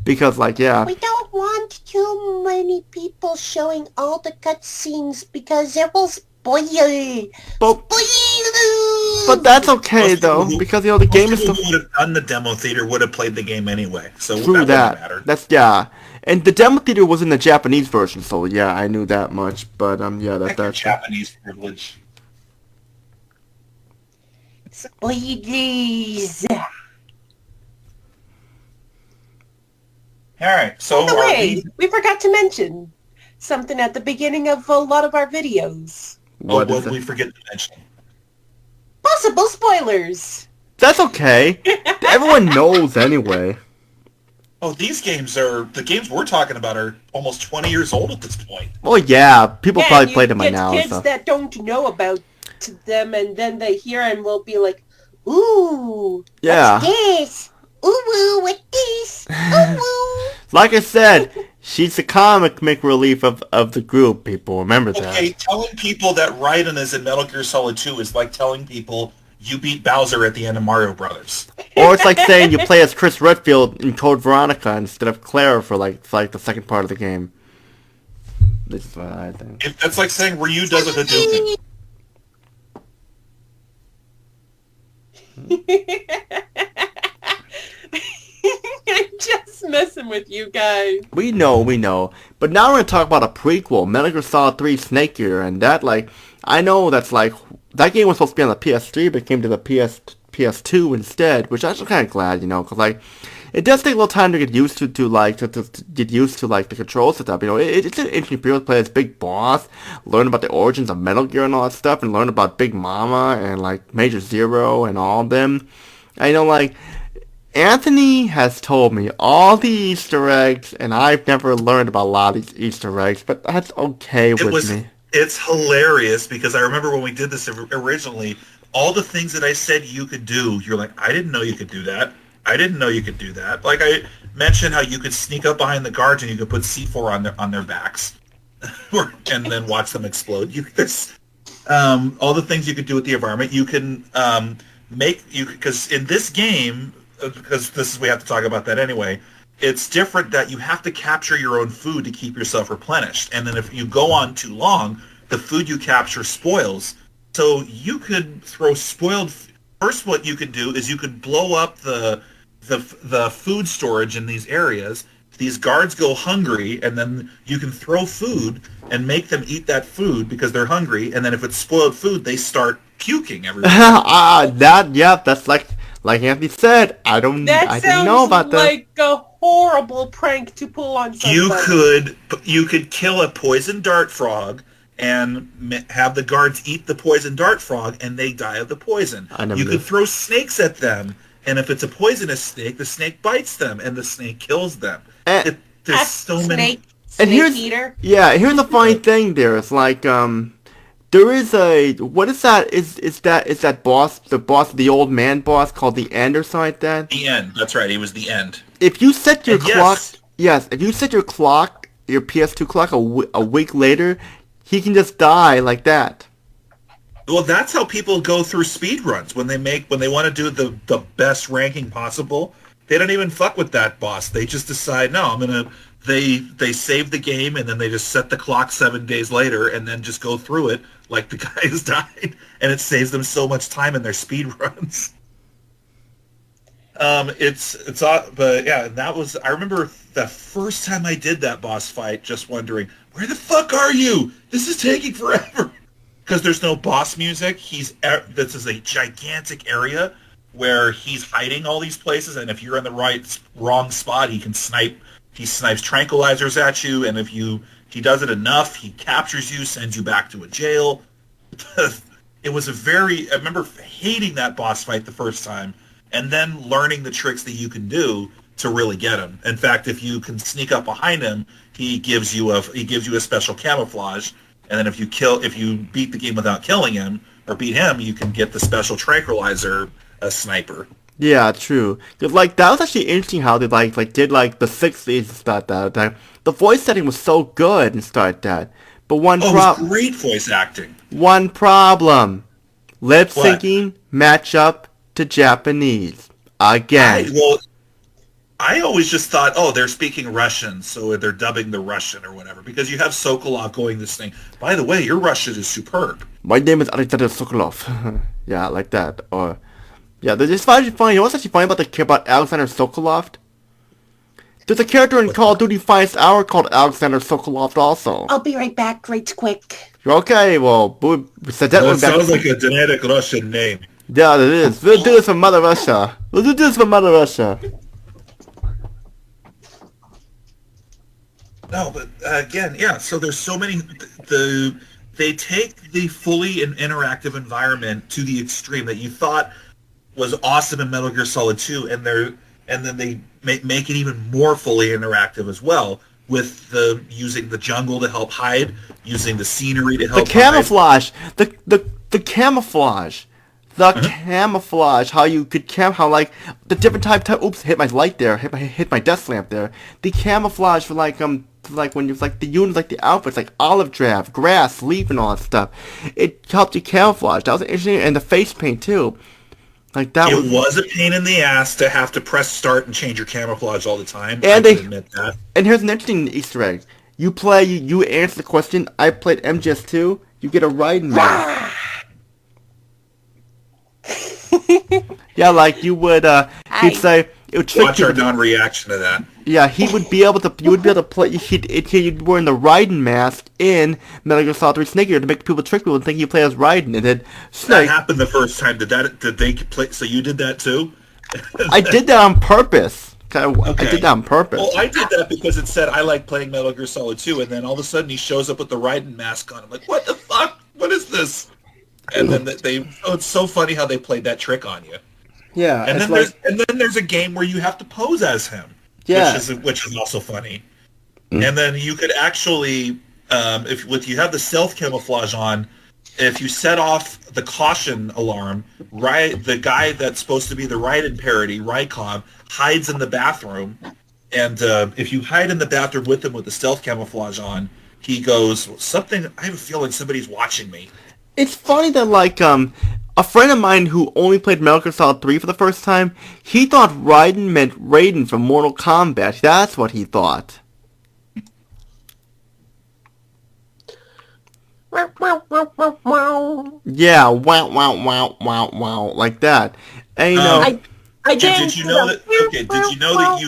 because like, yeah. We don't want too many people showing all the cutscenes because it will spoil. But that's okay though, because the game is. People who would have done the demo theater would have played the game anyway, so true that wouldn't matter. That's and the demo theater was in the Japanese version, so yeah, I knew that much. But yeah, that's Japanese privilege. Spoilies. All right, so by the way, we forgot to mention something at the beginning of a lot of our videos. What did we forget to mention? Possible spoilers. That's okay. Everyone knows anyway. Oh, the games we're talking about are almost 20 years old at this point. Oh yeah, people probably played them by now. Kids that don't know about them, and then they hear and will be like, "Ooh, yeah, what's this? Ooh, what's this? Ooh." Like I said, she's the comic relief of the group. People remember that. Okay, telling people that Raiden is in Metal Gear Solid 2 is like telling people you beat Bowser at the end of Mario Brothers. Or it's like saying you play as Chris Redfield in Code Veronica instead of Claire for like the second part of the game. This is what I think. That's like saying Ryu does a Hadouken. guys. We know. But now we're gonna talk about a prequel, Metal Gear Solid 3 Snake Eater, and that, like, I know that's like, that game was supposed to be on the PS3, but came to the PS2 instead, which I'm actually kind of glad, you know, because, like, it does take a little time to get used to get used to, like, the controls and stuff, you know. It's an interesting period to play this big boss, learn about the origins of Metal Gear and all that stuff, and learn about Big Mama and, like, Major Zero and all of them. And, you know, like, Anthony has told me all the Easter eggs, and I've never learned about a lot of these Easter eggs, but that's okay with me. It's hilarious because I remember when we did this originally, all the things that I said you could do, you're like, I didn't know you could do that. I didn't know you could do that. Like I mentioned how you could sneak up behind the guards and you could put C4 on their backs and then watch them explode. There's all the things you could do with the environment. You can because in this game, because we have to talk about that anyway, it's different that you have to capture your own food to keep yourself replenished. And then if you go on too long, the food you capture spoils. So you could throw spoiled... First, what you could do is you could blow up the food storage in these areas. These guards go hungry, and then you can throw food and make them eat that food because they're hungry. And then if it's spoiled food, they start puking everywhere. That's like Anthony said. I didn't know about that. That sounds like a horrible prank to pull on somebody. You could kill a poison dart frog and have the guards eat the poison dart frog, and they die of the poison. You could throw snakes at them, and if it's a poisonous snake, the snake bites them, and the snake kills them. There's so many. And here's the funny thing. There, it's like there is a what is that? Is that boss? The boss, the old man boss called the End or something like that? The End. That's right. He was the End. If you set your clock, if you set your clock, your PS2 clock a week later, he can just die like that. Well, that's how people go through speed runs when they want to do the best ranking possible. They don't even fuck with that boss. They just decide, no, they save the game and then they just set the clock 7 days later and then just go through it like the guy has died, and it saves them so much time in their speed runs. But yeah, that was, I remember the first time I did that boss fight just wondering, where the fuck are you? This is taking forever. Because there's no boss music. This is a gigantic area where he's hiding all these places, and if you're in the wrong spot, he snipes tranquilizers at you, and if he does it enough, he captures you, sends you back to a jail. I remember hating that boss fight the first time, and then learning the tricks that you can do to really get him. In fact, if you can sneak up behind him, he gives you a special camouflage, and then if you beat the game without killing him or beat him, you can get the special tranquilizer sniper. Yeah, true. Cause like that was actually interesting how they did the 60s and stuff like that. The voice setting was so good and stuff like that. But it was great voice acting. One problem: lip syncing match up to Japanese again. I always just thought, they're speaking Russian, so they're dubbing the Russian or whatever, because you have Sokolov going this thing. By the way, your Russian is superb. My name is Alexander Sokolov. Yeah, like that. Or yeah, it's actually funny. You know what's actually funny about Alexander Sokolov? There's a character in Call of Duty Finest Hour called Alexander Sokolov also. I'll be right back, right quick. Okay, well, Sadet sounds like a genetic Russian name. Yeah, it is. We'll do this for Mother Russia. No, but again, yeah, so there's so many... They take the fully interactive environment to the extreme that you thought was awesome in Metal Gear Solid 2, and then they make it even more fully interactive as well, with using the jungle to help hide, using the scenery to help hide. The camouflage! The camouflage! Camouflage, how you could how the different type oops, hit my light there, hit my desk lamp there. The camouflage for when you the units, the outfits, olive drab, grass, leaf, and all that stuff. It helped you camouflage. That was interesting, and the face paint too. It was a pain in the ass to have to press start and change your camouflage all the time. And I can admit that. And here's an interesting Easter egg. You answer the question, I played MGS2, you get a riding mask. Yeah, you would, he'd say, it would trick Watch people our non-reaction to that. Yeah, he would be able to. You would be able to play. He'd wearing the Raiden mask in Metal Gear Solid 3 Snake Eater to make people trick people and think you play as Raiden, and then Snake. That happened the first time. Did they play? So you did that too? I did that on purpose. Okay. I did that on purpose. Well, I did that because it said I like playing Metal Gear Solid 2, and then all of a sudden he shows up with the Raiden mask on. I'm like, what the fuck? What is this? And then it's so funny how they played that trick on you. Yeah, and then there's a game where you have to pose as him. Yeah, which is also funny. And then you could actually, if you have the stealth camouflage on, if you set off the caution alarm, the guy that's supposed to be the Raiden parody, Rykov, hides in the bathroom, and if you hide in the bathroom with him with the stealth camouflage on, he goes something. I have a feeling somebody's watching me. It's funny that a friend of mine who only played Metal Gear Solid 3 for the first time, he thought Raiden meant Raiden from Mortal Kombat. That's what he thought. Yeah, wow, wow, wow, wow, wow, like that. And you know, did you know that? Okay, did you know that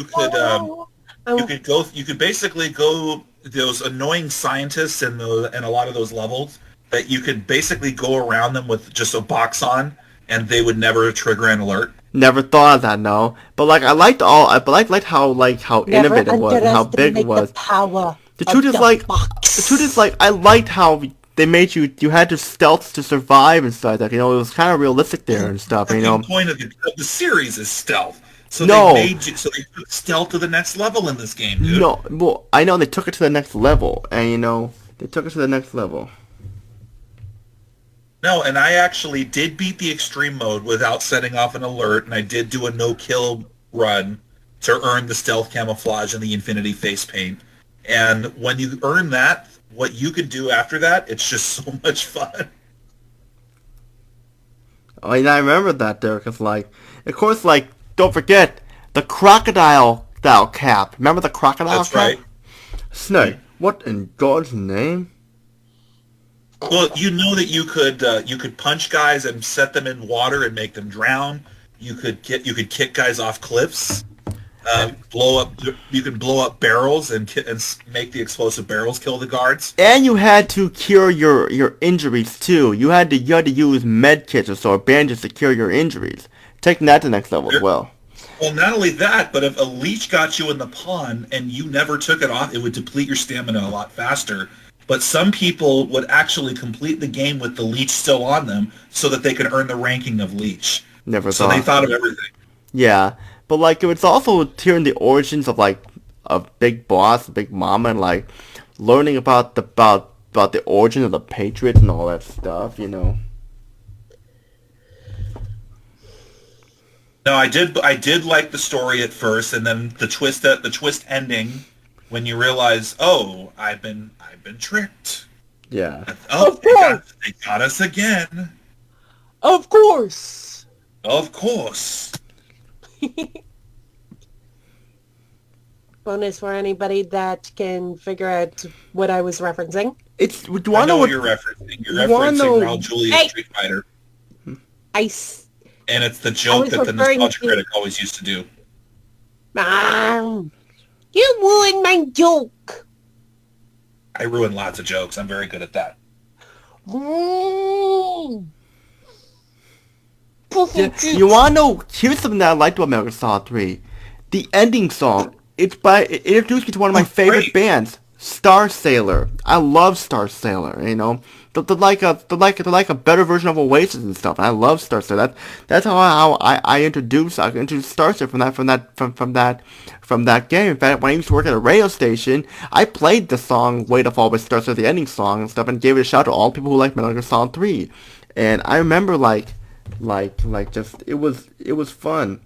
you could basically go those annoying scientists in a lot of those levels that you could basically go around them with just a box on, and they would never trigger an alert. Never thought of that, no. But I liked how innovative it was and how big it was. The truth is I liked how they made you had to stealth to survive and stuff like that. You know, it was kind of realistic there and stuff. You know, the point of the series is stealth. So no. they took stealth to the next level in this game, dude. No, well, I know they took it to the next level, and you know, they took it to the next level. No, and I actually did beat the extreme mode without setting off an alert, and I did do a no-kill run to earn the stealth camouflage and the infinity face paint. And when you earn that, what you can do after that, it's just so much fun. Oh, and I remember that there, because of course, don't forget the crocodile cap. Remember the crocodile That's cap? Right. Snake, what in God's name? Well, you know that you could punch guys and set them in water and make them drown. You could kick guys off cliffs. You can blow up barrels and make the explosive barrels kill the guards. And you had to cure your injuries too. You had to use med kits or so, or bandages to cure your injuries. Taking that to the next level as well. Well, not only that, but if a leech got you in the pond and you never took it off, it would deplete your stamina a lot faster. But some people would actually complete the game with the leech still on them so that they could earn the ranking of leech. So they thought of everything. Yeah, but it's also hearing the origins of a Big Boss, Big Mama, and learning about the origin of the Patriots and all that stuff, you know. No, I did like the story at first, and then the twist ending when you realize, oh, I've been tricked. Yeah. Oh, of course. They got us again. Of course. Of course. Bonus for anybody that can figure out what I was referencing. I know what you're referencing. You're referencing Raul Julia's Street Fighter. And it's the joke that the Nostalgia Critic always used to do. You ruined my joke. I ruin lots of jokes. I'm very good at that. Yeah, you wanna know? Here's something that I liked about Metal Gear Solid 3. The ending song. It introduced me to one of my favorite bands, Star Sailor. I love Star Sailor. You know, they're like a better version of Oasis and stuff. And I love Star Sailor. That's how I introduced Star Sailor from that game. In fact, when I used to work at a radio station, I played the song "Way to Fall" by Star Sailor, the ending song and stuff, and gave it a shout to all people who like Metal Gear Solid 3. And I remember just it was fun.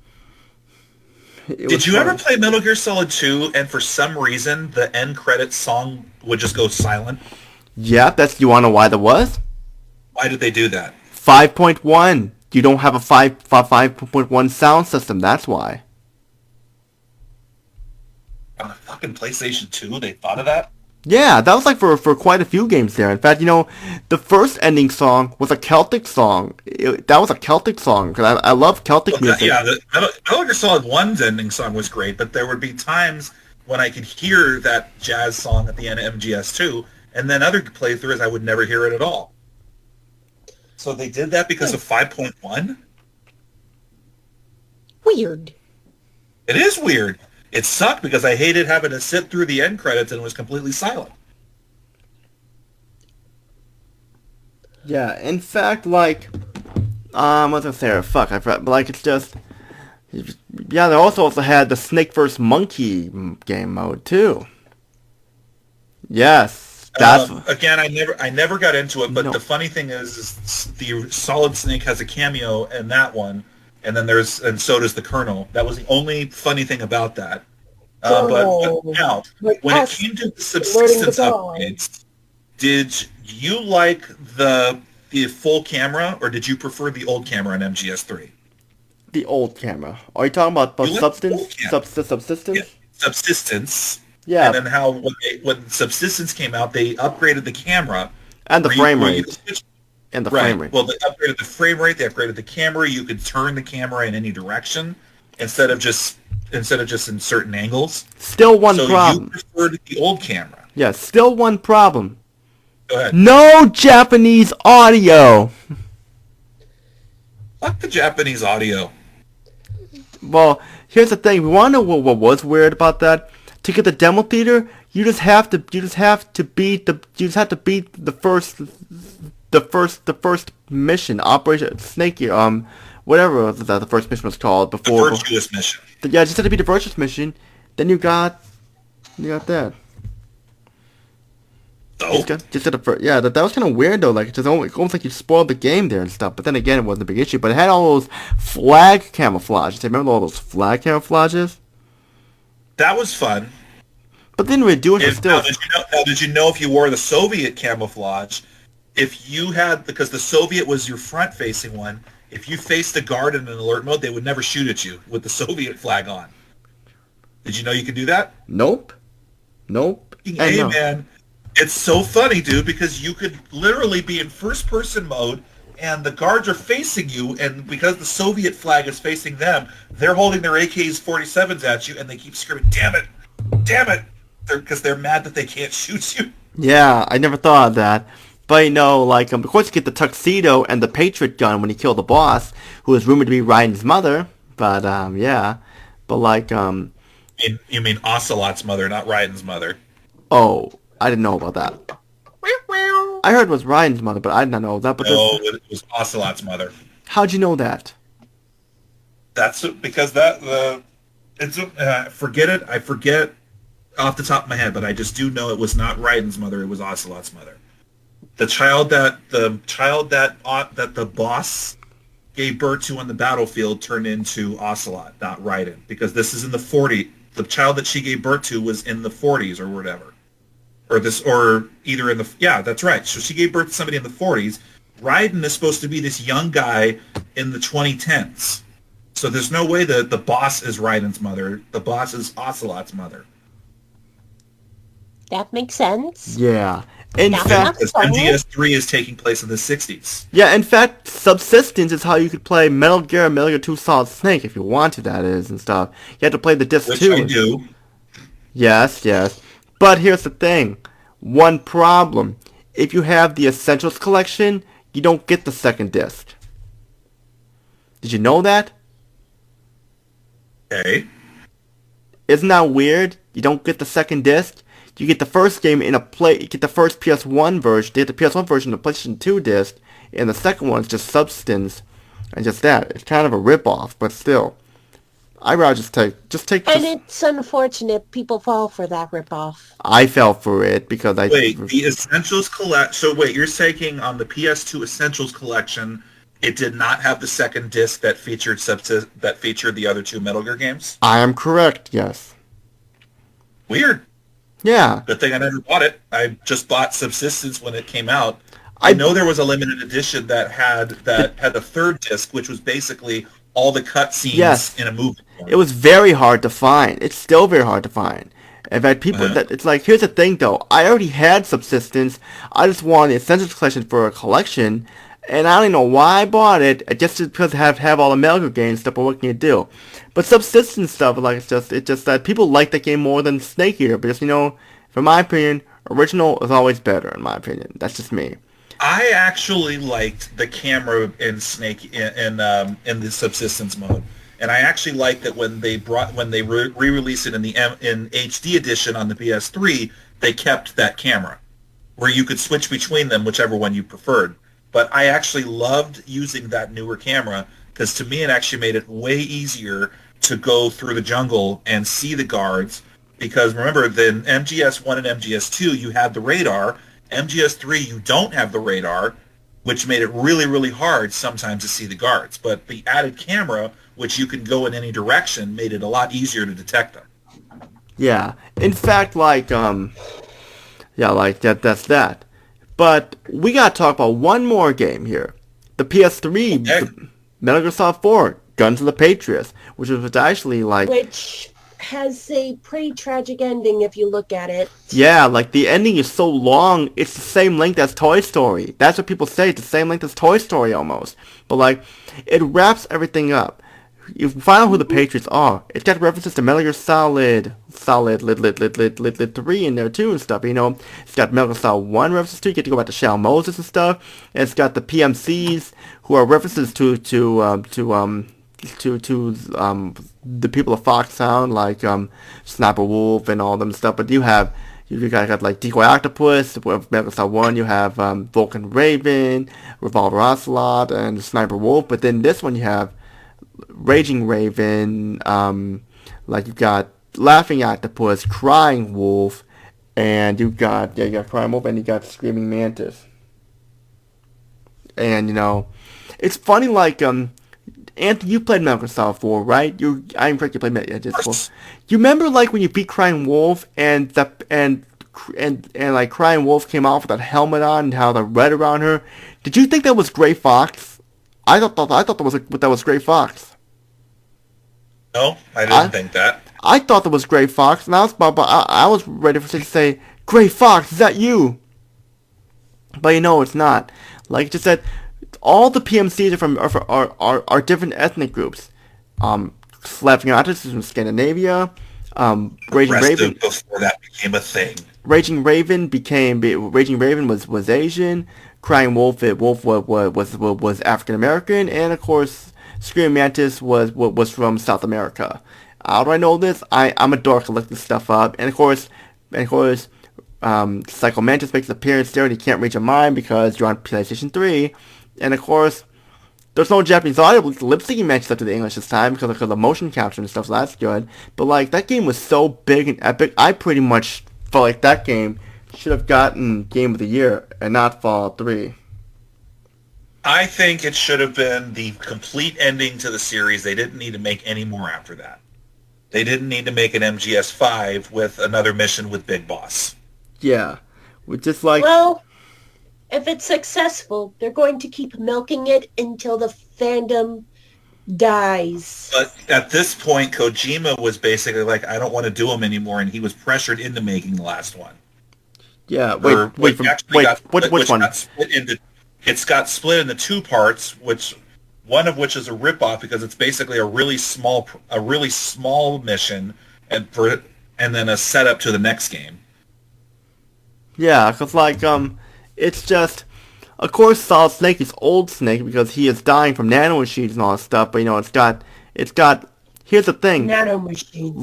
Did you ever play Metal Gear Solid 2 and for some reason the end credits song would just go silent? Yeah, you wanna know why that was? Why did they do that? 5.1. You don't have a 5.1 sound system, that's why. On the fucking PlayStation 2, they thought of that? Yeah, that was like for quite a few games there. In fact, the first ending song was a Celtic song. That was a Celtic song because I love Celtic music. Yeah, the Metal Gear Solid 1's ending song was great, but there would be times when I could hear that jazz song at the end of MGS2, and then other playthroughs I would never hear it at all. So they did that because of 5.1? Weird. It is weird. It sucked because I hated having to sit through the end credits and it was completely silent. Yeah, in fact, like, what's I say? Fuck, I forgot. But like, it's just, yeah. They also had the Snake vs. Monkey game mode too. Yes, that's again. I never got into it, but No. the funny thing is the Solid Snake has a cameo in that one, and then so does the Colonel. That was the only funny thing about that. But now, Like when it us came to the learning the subsistence song. upgrades, did you like the full camera, or did you prefer the old camera in MGS3? the old camera. Are you talking about You like the old substance? camera. Subsistence? Yeah, subsistence. Yeah, And then how when Subsistence came out, they upgraded the camera. and the where you- frame where you rate. could switch. And the Right. frame rate. Well, they upgraded the frame rate. They upgraded the camera. You could turn the camera in any direction instead of just in certain angles. Still one So problem. you preferred the old camera. Yeah, still one problem. Go ahead. No Japanese audio. Fuck the Japanese audio. Well, here's the thing. We want to know what was weird about that. To get the demo theater, you just have to beat the first mission, Operation Snake. Whatever the first mission was called The before. virtuous mission. Yeah, just had to beat the virtuous mission. Then you got that. So Just at the first, yeah, that was kind of weird though. Like it's just almost like you spoiled the game there and stuff. But then again, it wasn't a big issue. But it had all those flag camouflages. Remember all those flag camouflages? that was fun. But then we do it for still. Did you know if you wore the Soviet camouflage, if you had, because the Soviet was your front-facing one, if you faced a guard in an alert mode, they would never shoot at you with the Soviet flag on. Did you know you could do that? Nope. Hey, no. man, it's so funny, dude, because you could literally be in first-person mode, and the guards are facing you, and because the Soviet flag is facing them, they're holding their AKs-47s at you, and they keep screaming, damn it! Because they're mad that they can't shoot you. Yeah, I never thought of that. But like, of course you get the tuxedo and the Patriot gun when you kill the boss, who is rumored to be Ryan's mother. But yeah. But like, You mean Ocelot's mother, not Ryan's mother. oh, I didn't know about that. I heard it was Ryan's mother, but I did not know that. But No, it was Ocelot's mother. how'd you know that? That's because forget it. I forget off the top of my head, but I just do know it was not Ryan's mother. It was Ocelot's mother. The child that the boss gave birth to on the battlefield turned into Ocelot, not Raiden, because this is in the 40s. The child that she gave birth to was in the 40s or whatever, that's right. So she gave birth to somebody in the 40s. Raiden is supposed to be this young guy in the 2010s. So there's no way that the boss is Raiden's mother. The boss is Ocelot's mother. That makes sense. Yeah. In Now, fact, Because MGS3 is taking place in the 60s. yeah. In fact, subsistence is how you could play Metal Gear 2 Solid Snake if you want to. That is and stuff. You had to play the disc Which too. I do. Yes. But here's the thing. One problem. If you have the Essentials collection, you don't get the second disc. Did you know that? Okay. Isn't that weird? You don't get the second disc. You get the first game in you get the first PS1 version. You get the PS1 version of the PlayStation 2 disc, and the second one is just Substance, and just that. It's kind of a rip-off, but still. I'd rather just take. And it's unfortunate people fall for that ripoff. I fell for it because I. Wait, the Essentials collect. So wait, you're saying on the PS2 Essentials collection, it did not have the second disc that featured the other two Metal Gear games? I am correct. Yes. Weird. Yeah. Good thing I never bought it. I just bought Subsistence when it came out. I know there was a limited edition that had the third disc, which was basically all the cutscenes Yes. in a movie. It was very hard to find. It's still very hard to find. In fact, people, that it's like, here's the thing though, I already had Subsistence, I just wanted the Essentials Collection for a collection, and I don't even know why I bought it, just because I have all the Metal Gear games stuff, but what can you do? But Subsistence stuff, like, it's just that people like that game more than Snake Eater, because, from my opinion, original is always better, in my opinion. That's just me. I actually liked the camera in Snake in the Subsistence mode. And I actually like that when they re-released it in HD edition on the PS3, they kept that camera, where you could switch between them, whichever one you preferred. But I actually loved using that newer camera because to me it actually made it way easier to go through the jungle and see the guards. Because remember, then MGS1 and MGS2 you had the radar. MGS3 you don't have the radar, which made it really, really hard sometimes to see the guards. But the added camera, which you can go in any direction, made it a lot easier to detect them. Yeah. In fact, that's that. But we gotta talk about one more game here. The PS3, Okay. Metal Gear Solid 4, Guns of the Patriots, which was actually Which has a pretty tragic ending if you look at it. Yeah, the ending is so long, it's the same length as Toy Story. That's what people say, it's the same length as Toy Story almost. But it wraps everything up. You find out who the Patriots are. It's got references to Metal Gear Solid 3 in there too and stuff. It's got Metal Gear Solid 1 references too. You get to go back to Shao Moses and stuff. And it's got the PMCs who are references to the people of Foxhound, Sniper Wolf and all them stuff. But you got Decoy Octopus with Metal Gear Solid 1. You have Vulcan Raven, Revolver Ocelot, and Sniper Wolf. But then this one you have Raging Raven, you've got Laughing Octopus, Crying Wolf, and you got Crying Wolf, and you got Screaming Mantis. And it's funny. Anthony, you played Metal Gear Solid 4, right? I'm correct. You played Metal Gear Solid 4. You remember when you beat Crying Wolf and Crying Wolf came off with that helmet on and how the red around her? Did you think that was Gray Fox? I thought that was Gray Fox. No, I didn't think that. I thought that was Gray Fox, and I was ready to say, Gray Fox, is that you? But it's not. Like it just said, all the PMCs are different ethnic groups. Laughing Octopus is from Scandinavia. Raging Raven before that became a thing. Raging Raven was Asian. Crying Wolf was African American, and of course Screaming Mantis was from South America. How do I know this? I'm a dork to look this stuff up, and of course, Psycho Mantis makes an appearance there, and you can't reach a mine because you're on PlayStation 3, and of course, there's no Japanese audio, but the lip syncing matches up to the English this time because of the motion capture and stuff, so that's good. But that game was so big and epic, I pretty much felt like that game should have gotten Game of the Year and not Fallout 3. I think it should have been the complete ending to the series. They didn't need to make any more after that. They didn't need to make an MGS5 with another mission with Big Boss. Yeah. With just Well, if it's successful, they're going to keep milking it until the fandom dies. But at this point, Kojima was basically like, I don't want to do them anymore, and he was pressured into making the last one. Yeah, which one? It's got split into two parts, one of which is a ripoff because it's basically a really small mission, and then a setup to the next game. Yeah, because it's just, of course, Solid Snake is old Snake because he is dying from nanomachines and all that stuff. But it's got. Here's the thing. Nanomachines.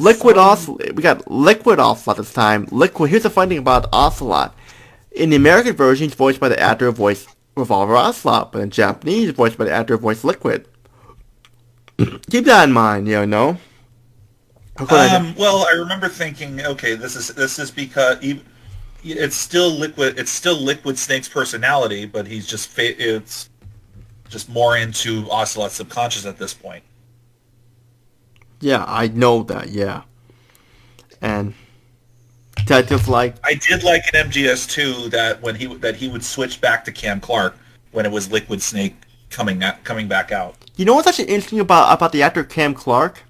We got Liquid Ocelot this time. Here's the funny thing about Ocelot. In the American version, he's voiced by the actor who voiced Revolver Ocelot, but in Japanese, he's voiced by the actor who voiced Liquid. Keep that in mind, no? Well, I remember thinking, okay, this is because it's still Liquid Snake's personality, but he's it's just more into Ocelot's subconscious at this point. Yeah, I know that, yeah. And that just I did like in MGS2 that he would switch back to Cam Clark when it was Liquid Snake coming back out. You know what's actually interesting about the actor Cam Clark?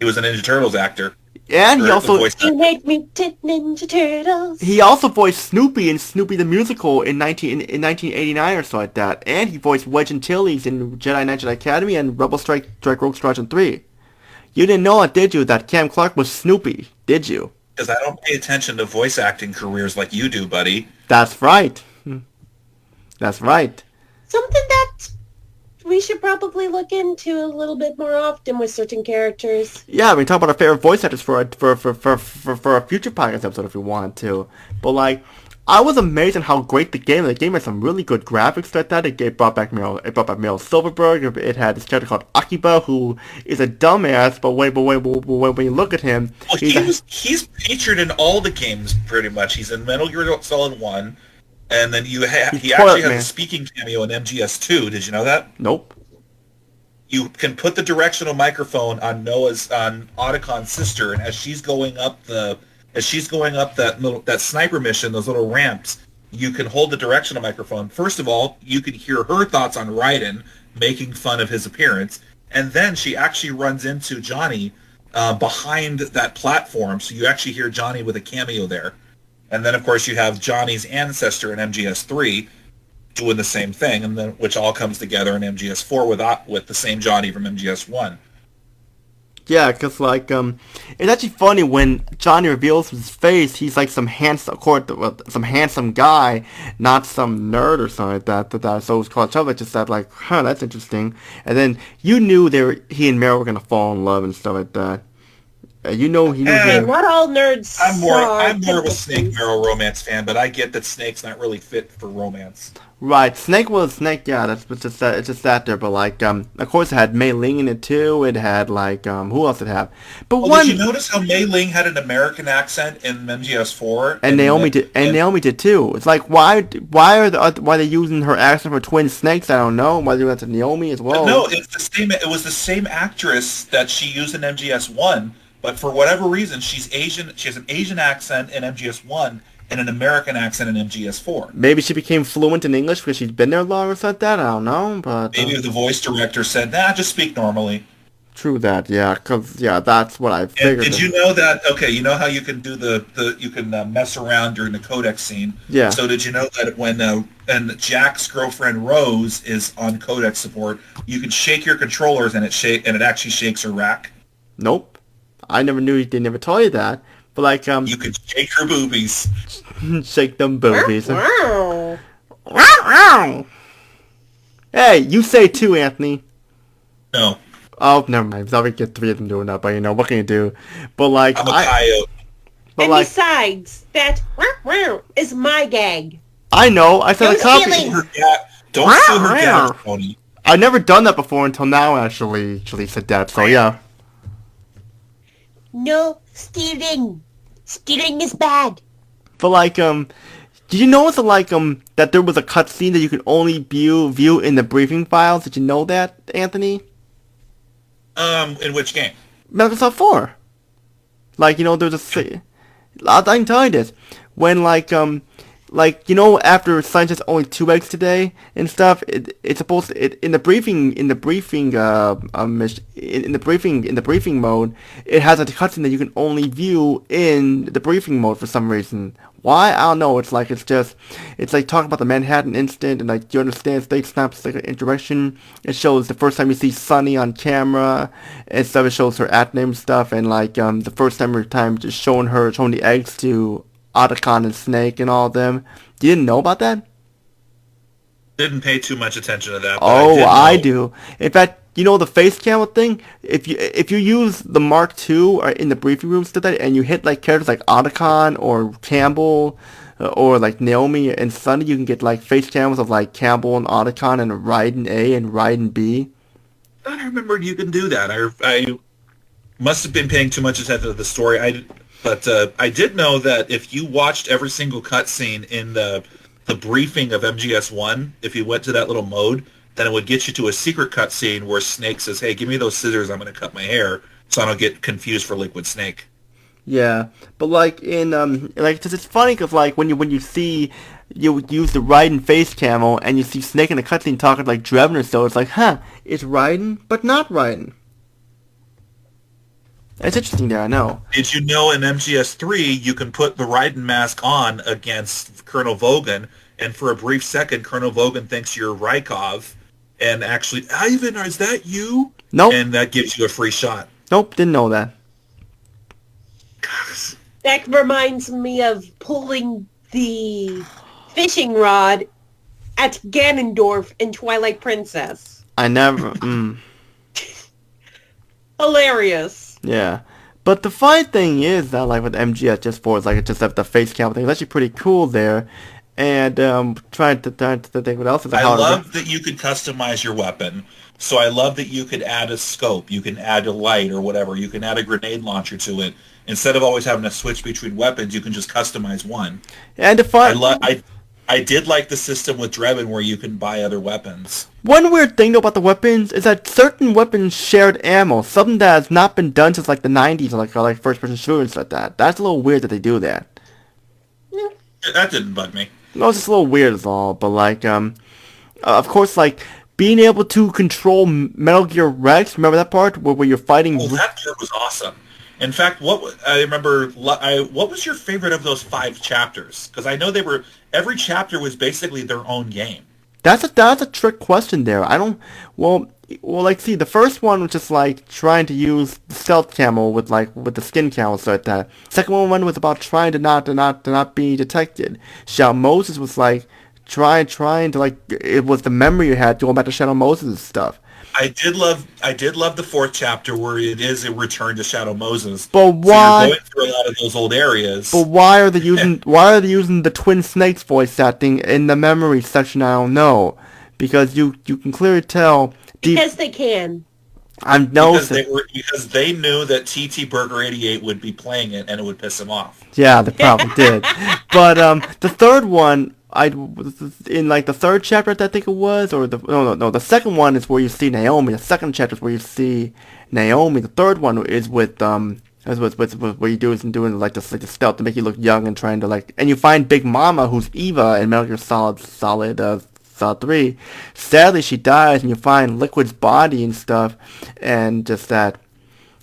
He was a Ninja Turtles actor. And he Or the also voice actor. Teenage Mutant Ninja Turtles. he also voiced Snoopy in Snoopy the Musical in 1989 or so like that. And he voiced Wedge Antilles in Jedi Knight Jedi Academy and Rebel Strike Rogue Squadron 3. You didn't know it, did you, that Cam Clark was Snoopy, did you? Because I don't pay attention to voice acting careers like you do, buddy. That's right. That's right. Something that we should probably look into a little bit more often with certain characters. Yeah, we can talk about our favorite voice actors for a future podcast episode if we want to. But like, I was amazed at how great the game. The game had some really good graphics like that. It brought back Meryl Silverberg. It had this character called Akiba, who is a dumbass. But when you look at him, Well, he's featured in all the games pretty much. He's in Metal Gear Solid 1, and then he actually has a speaking cameo in MGS2. Did you know that? Nope. You can put the directional microphone on Otacon's sister, and as she's going up that sniper mission, those little ramps, you can hold the directional microphone. First of all, you can hear her thoughts on Raiden, making fun of his appearance, and then she actually runs into Johnny behind that platform, so you actually hear Johnny with a cameo there. And then, of course, you have Johnny's ancestor in MGS3 doing the same thing, and then which all comes together in MGS4 with the same Johnny from MGS1. Yeah, because, like, it's actually funny when Johnny reveals his face, he's like some handsome guy, not some nerd or something like that. So it's called Chubb, just that, like, that's interesting. And then you knew he and Meryl were going to fall in love and stuff like that. He knew not all nerds I'm more of a Snake Meryl romance fan, but I get that Snake's not really fit for romance. Right, Snake was Snake. Yeah, it's just that there. But like, of course, it had Mei Ling in it too. It had like, who else did it have? But did you notice how Mei Ling had an American accent in MGS4? And Naomi did. And Naomi did too. It's like, why are they using her accent for twin snakes? I don't know. Why they do that to Naomi as well? No, it's the same. It was the same actress that she used in MGS1, but for whatever reason, she's Asian. She has an Asian accent in MGS1. And an American accent in MGS4. Maybe she became fluent in English because she's been there long or something like that. I don't know, but maybe the voice director said, "Nah, just speak normally." True that, yeah, because that's what I figured. And did you know that? Okay, you know how you can do you can mess around during the codec scene. Yeah. So did you know that when and Jack's girlfriend Rose is on codec support, you can shake your controllers and it actually shakes her rack. Nope, I never knew. They never told you that. But like, you can shake her boobies. Shake them boobies. Wow. Hey, you say too, Anthony. No. Oh, never mind. I'll get three of them doing that, but you know, what can you do? But like, I'm a coyote. And besides, that is my gag. I know. I said a copy. Don't steal her gag, Tony. I've never done that before until now, actually said that, so yeah. No stealing. Stealing is bad. But like, did you notice that there was a cutscene that you could only view in the briefing files? Did you know that, Anthony? In which game? Metal Gear 4. Like, you know, there's I can tell you this. When like, you know, after Sun just only 2 eggs today and stuff, it's supposed to, in the briefing mode, it has a cutscene that you can only view in the briefing mode for some reason. Why? I don't know. It's like talking about the Manhattan incident, and like you understand State Snap's like an introduction. It shows the first time you see Sunny on camera and stuff. It shows her at name stuff, and like the first time just showing the eggs to Otacon and Snake and all of them. You didn't know about that? Didn't pay too much attention to that. Oh, I do. In fact, you know the face camera thing? If you use the Mark II or in the briefing rooms today, and you hit like characters like Otacon or Campbell or like Naomi and Sunny, you can get like face cameras of like Campbell and Otacon and Raiden A and Raiden B. I remembered you can do that. I must have been paying too much attention to the story. But I did know that if you watched every single cutscene in the briefing of MGS1, if you went to that little mode, then it would get you to a secret cutscene where Snake says, "Hey, give me those scissors. I'm going to cut my hair so I don't get confused for Liquid Snake." Yeah, but like cause it's funny because like when you use the Raiden face camo and you see Snake in the cutscene talking like Drebin or so, it's like, it's Raiden, but not Raiden. It's interesting there, I know. Did you know in MGS3 you can put the Raiden mask on against Colonel Vogan, and for a brief second, Colonel Vogan thinks you're Rykov, and actually, Ivan, is that you? Nope. And that gives you a free shot. Nope, didn't know that. That reminds me of pulling the fishing rod at Ganondorf in Twilight Princess. I never, Hilarious. Yeah. But the funny thing is that, like, with MGS just 4, it's like, it just have the face cam thing. It's actually pretty cool there. And, trying to think what else is I love that you could customize your weapon. So I love that you could add a scope, you can add a light or whatever, you can add a grenade launcher to it. Instead of always having to switch between weapons, you can just customize one. And the fun... I did like the system with Drebin where you can buy other weapons. One weird thing though about the weapons is that certain weapons shared ammo, something that has not been done since like the 90s or like first-person shooters like that. That's a little weird that they do that. That didn't bug me. No, it's just a little weird is all, but like, of course, like, being able to control Metal Gear Rex, remember that part? Where you're fighting... Oh, that part was awesome. In fact, what was your favorite of those 5 chapters? Because I know every chapter was basically their own game. That's a trick question there. I don't... Well, like, see, the first one was just, like, trying to use the stealth camo with the skin camo, so like that. Second one was about trying to not be detected. Shadow Moses was, like, trying to, like, it was the memory you had going back to Shadow Moses' stuff. I did love the 4th chapter where it is a return to Shadow Moses. But why? So you're going through a lot of those old areas. But why are they using the Twin Snakes voice acting in the memory section? I don't know, because you can clearly tell. Because they can. Because they knew that TTBurger 88 would be playing it and it would piss him off. Yeah, they probably did. But the third one. In like the 3rd chapter, I think it was, or the second one is where you see Naomi. The second chapter is where you see Naomi. The third one is with where you doing like the stealth to make you look young and trying to like, and you find Big Mama, who's Eva in Metal Gear Solid 3. Sadly, she dies, and you find Liquid's body and stuff, and just that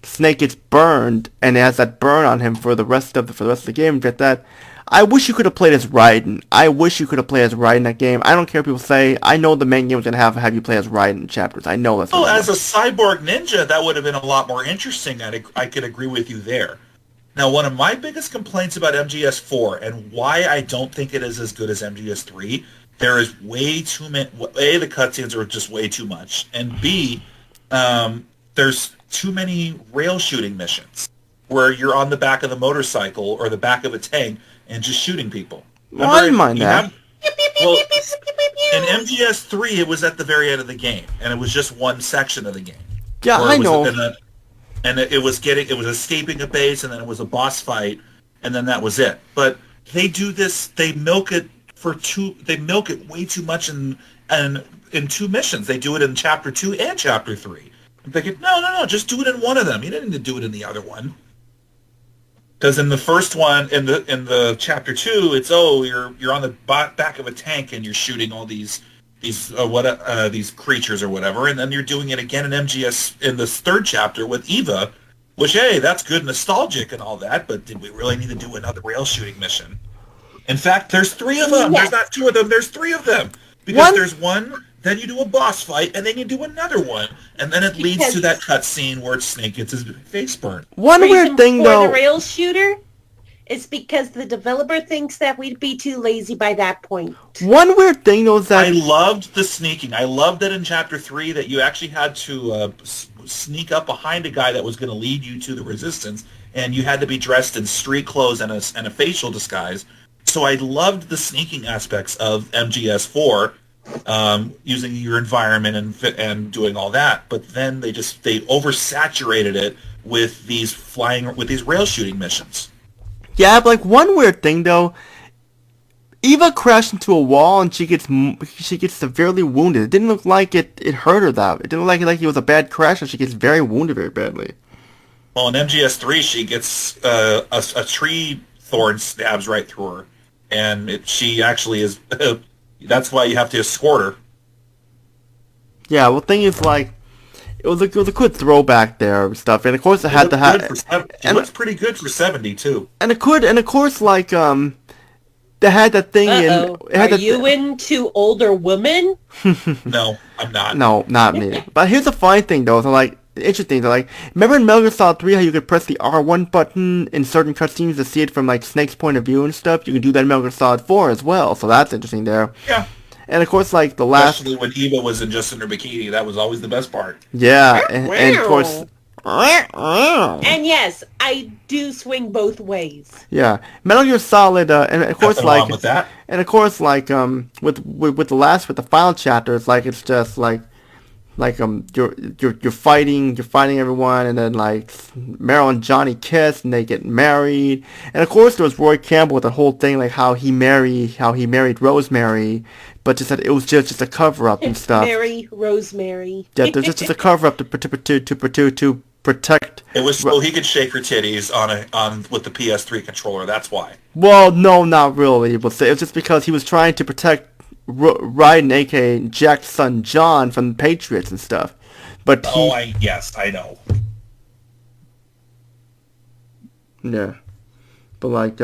Snake gets burned, and it has that burn on him for the rest of the game. Get that. I wish you could have played as Raiden. I wish you could have played as Raiden in that game. I don't care if people say. I know the main game was going to have you play as Raiden chapters. I know that's. Well, as a cyborg ninja, that would have been a lot more interesting. I could agree with you there. Now, one of my biggest complaints about MGS4 and why I don't think it is as good as MGS3, there is way too many. A, the cutscenes are just way too much, and B, there's too many rail shooting missions where you're on the back of the motorcycle or the back of a tank and just shooting people. Well, I didn't mind that. Well, in MGS3, it was at the very end of the game, and it was just one section of the game. Yeah, I know. It was escaping a base, and then it was a boss fight, and then that was it. But they do this. They milk it way too much in 2 missions. They do it in Chapter 2 and Chapter 3. I'm thinking, no, just do it in one of them. You didn't need to do it in the other one. Because in the first one, in the Chapter 2, it's you're on the back of a tank and you're shooting all these creatures or whatever, and then you're doing it again in MGS in this 3rd chapter with Eva, which hey, that's good, nostalgic and all that, but did we really need to do another rail shooting mission? In fact, there's 3 of them. Yes. There's not 2 of them. There's 3 of them because there's one. Then you do a boss fight, and then you do another one, and then it leads to that cutscene where Snake gets his face burned. One weird thing, though, the rail shooter is because the developer thinks that we'd be too lazy by that point. One weird thing, though, is that I loved the sneaking. I loved that in Chapter 3 that you actually had to sneak up behind a guy that was going to lead you to the Resistance, and you had to be dressed in street clothes and a facial disguise. So I loved the sneaking aspects of MGS4. Using your environment and doing all that, but then they oversaturated it with these rail shooting missions. Yeah, but like one weird thing though, Eva crashed into a wall and she gets severely wounded. It didn't look like it hurt her that. It didn't look like it was a bad crash, and she gets very wounded very badly. Well, in MGS3, she gets a tree thorn stabs right through her, and she actually is. That's why you have to escort her. Yeah, well, thing is, like, it was a good throwback there and stuff, and of course it had to have, It looks pretty good for 70 too. and of course like they had that thing in. Are you into older women? No, I'm not. No, not me. But here's the funny thing though. So like interesting. So like remember in Metal Gear Solid 3 how you could press the R1 button in certain cutscenes to see it from like Snake's point of view and stuff. You can do that in Metal Gear Solid 4 as well. So that's interesting there. Yeah. And of course, like the last, especially when Eva was just in her bikini, that was always the best part. Yeah, and of course, and yes, I do swing both ways. Yeah, Metal Gear Solid, and of course, Nothing like, wrong with that. And of course, like, with the final chapter, it's like it's just like you're fighting everyone, and then like Meryl and Johnny kiss, and they get married, and of course there was Roy Campbell with the whole thing, like how he married Rosemary, but just that it was just a cover up and stuff. Mary Rosemary. Yeah, there's just a cover up to protect. It was so he could shake her titties on with the PS3 controller. That's why. Well, no, not really. It was just because he was trying to protect Raiden, aka Jack's son John, from the Patriots and stuff. But yes, I know. Yeah, but like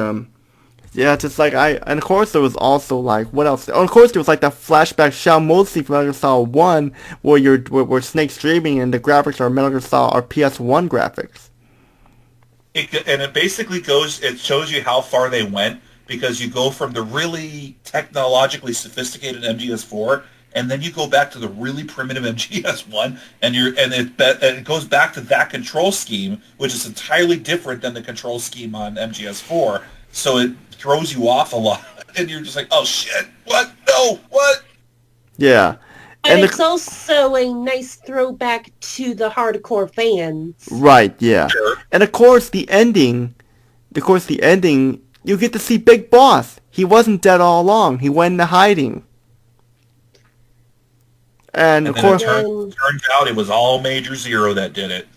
yeah, just like and of course there was also like what else? Oh, of course there was like that flashback shot mostly from Metal Gear Solid 1 where Snake's dreaming and the graphics are Metal Gear Solid are PS1 graphics. It basically it shows you how far they went, because you go from the really technologically sophisticated MGS4, and then you go back to the really primitive MGS1, and it goes back to that control scheme, which is entirely different than the control scheme on MGS4. So it throws you off a lot, and you're just like, oh shit, what? No, what? Yeah. And it's also a nice throwback to the hardcore fans. Right, yeah. Sure. And of course the ending, you get to see Big Boss. He wasn't dead all along. He went into hiding. And of course, it turns out it was all Major Zero that did it.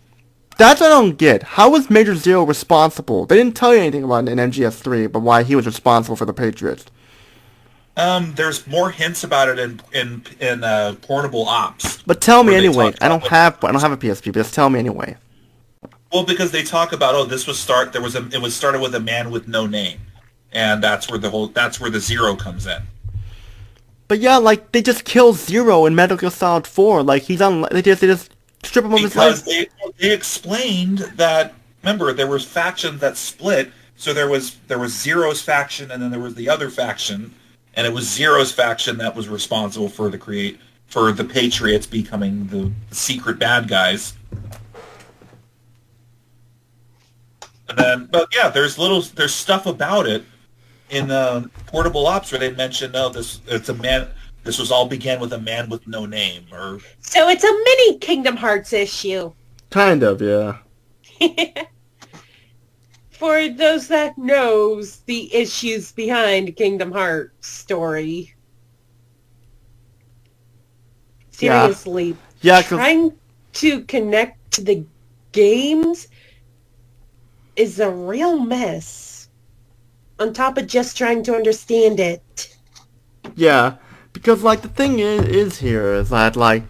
That's what I don't get. How was Major Zero responsible? They didn't tell you anything about it in MGS3, but why he was responsible for the Patriots. There's more hints about it in Portable Ops. But tell me anyway. I don't have a PSP, but just tell me anyway. Well, because they talk about it was started with a man with no name, and that's where the Zero comes in. But yeah, like they just kill Zero in Metal Gear Solid 4. Like they just strip him of his life. Because they explained that, remember, there was factions that split. So there was Zero's faction, and then there was the other faction, and it was Zero's faction that was responsible for the Patriots becoming the secret bad guys. And then, but yeah, there's stuff about it in Portable Ops where they mention, this was all began with a man with no name, or so it's a mini Kingdom Hearts issue. Kind of, yeah. For those that knows the issues behind Kingdom Hearts story. Seriously, trying to connect to the games is a real mess. On top of just trying to understand it. Yeah, because like the thing is that like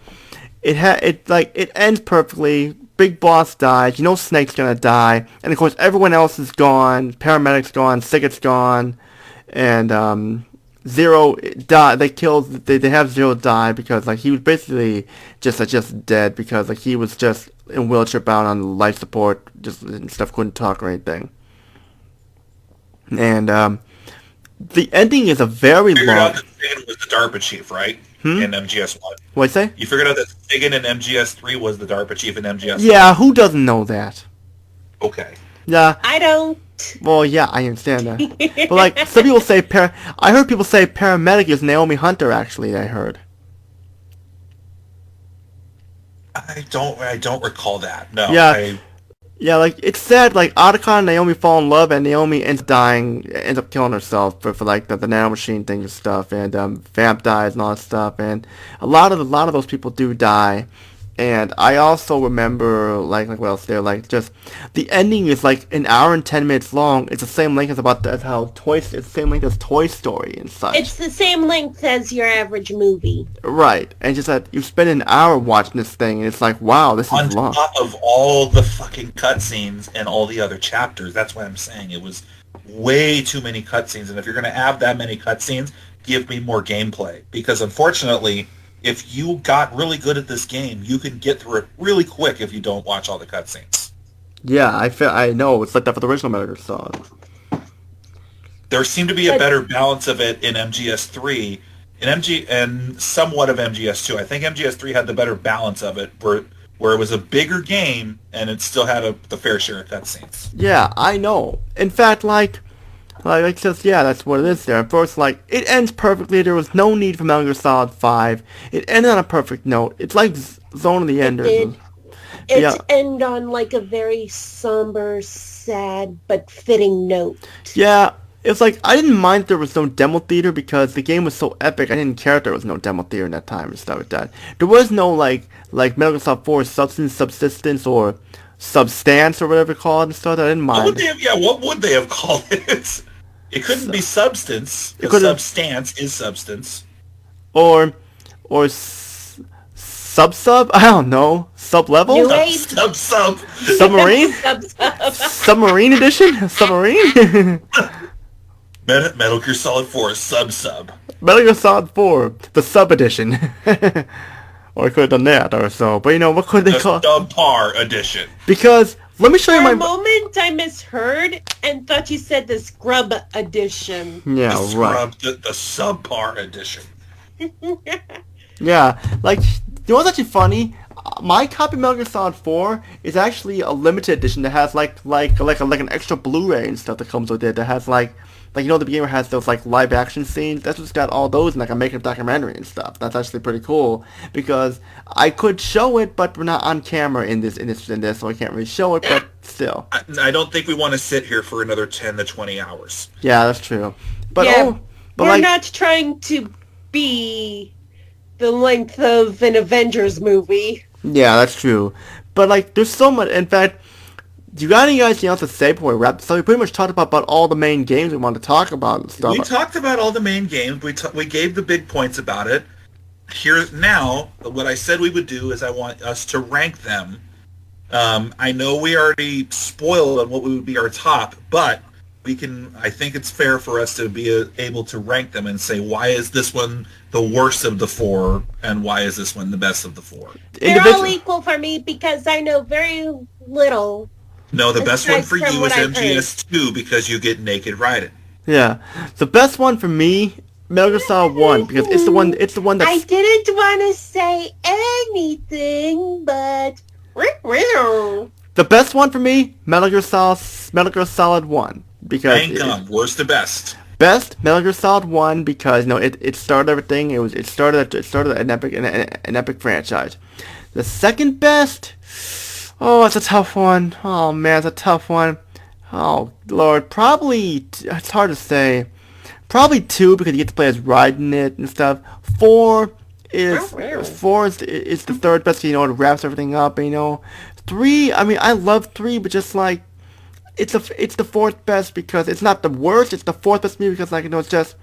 it ends perfectly. Big Boss dies. You know Snake's gonna die, and of course everyone else is gone. Paramedic's gone. Sigurt's gone, and Zero died. They have Zero die because like he was basically just dead because like he was just in wheelchair bound on life support, just and stuff, couldn't talk or anything. And the ending is a very long. Out that Sigurd was the DARPA chief, right? In MGS1. What'd you say? You figured out that Sigurd in MGS3 was the DARPA chief in MGS1. Yeah, who doesn't know that? Okay. Yeah. I don't. Well, yeah, I understand that. But like some people say, I heard people say paramedic is Naomi Hunter. Actually, I heard. I don't recall that. No. Yeah. Yeah, like it's said, like Otacon and Naomi fall in love, and Naomi ends up killing herself for like the nanomachine thing and stuff, and Vamp dies and all that stuff, and a lot of those people do die, And I also remember, like what else there, like, just, the ending is, like, an hour and 10 minutes long. It's the same length it's the same length as Toy Story and such. It's the same length as your average movie. Right. And just that you spend an hour watching this thing, and it's like, wow, this is long. On top of all the fucking cutscenes and all the other chapters, that's why I'm saying it was way too many cutscenes. And if you're going to have that many cutscenes, give me more gameplay. Because unfortunately, if you got really good at this game, you can get through it really quick if you don't watch all the cutscenes. Yeah, I know. It's like that for the original Metal Gear Solid. There seemed to be a better balance of it in MGS3 and somewhat of MGS2. I think MGS3 had the better balance of it, where it was a bigger game and it still had the fair share of cutscenes. Yeah, I know. In fact, like just, yeah, that's what it is there. First, like, it ends perfectly. There was no need for Metal Gear Solid 5. It ended on a perfect note. It's like Zone of the Enders. It end on, like, a very somber, sad, but fitting note. Yeah, it's like, I didn't mind that there was no demo theater because the game was so epic. I didn't care if there was no demo theater in that time and stuff like that. There was no, like Metal Gear Solid 4 Subsistence, or Substance, or whatever it's called and stuff. I didn't mind. What would they have called it? It couldn't be Substance, because Substance is substance. Or Sub? I don't know. Sub-level? Sub. Submarine? Submarine edition? Submarine? Metal Gear Solid 4 Sub. Metal Gear Solid 4, the Sub edition. Or I could have done that or so. But, what could they call it? The Subpar edition. Because, let me show you For a moment, I misheard and thought you said the Scrub edition. Yeah, right. The Subpar edition. Yeah, like, what's actually funny? My copy of Metal Gear Solid 4 is actually a limited edition that has like an extra Blu-ray and stuff that comes with it. That has like the game has those like live action scenes. That's what's got all those in like a makeup documentary and stuff. That's actually pretty cool because I could show it, but we're not on camera in this, so I can't really show it. But still, I don't think we want to sit here for another 10 to 20 hours. Yeah, that's true. But we're not trying to be the length of an Avengers movie. Yeah, that's true. But, like, there's so much. In fact, do you got anything else to say before we wrap? So we pretty much talked about all the main games we wanted to talk about and stuff. We talked about all the main games. We gave the big points about it. Here now, what I said we would do is I want us to rank them. I know we already spoiled on what would be our top, but I think it's fair for us to be able to rank them and say, why is this one the worst of the four, and why is this one the best of the four? They're all equal for me because I know very little. No, the best one for you is MGS2 because you get naked riding. Yeah. The best one for me, Metal Gear Solid 1, because it's the one that's... I didn't want to say anything, but... The best one for me, Metal Gear Solid 1. Because worst to best. Best Metal Gear Solid 1 because it started everything. It started an epic franchise. The second best, it's a tough one. Oh man, it's a tough one. Oh Lord, probably it's hard to say. Probably 2 because you get to play as Raiden it and stuff. 4 is the third best. It wraps everything up. 3. I mean, I love 3, but just like. It's the fourth best because it's not the worst. It's the fourth best movie because it's just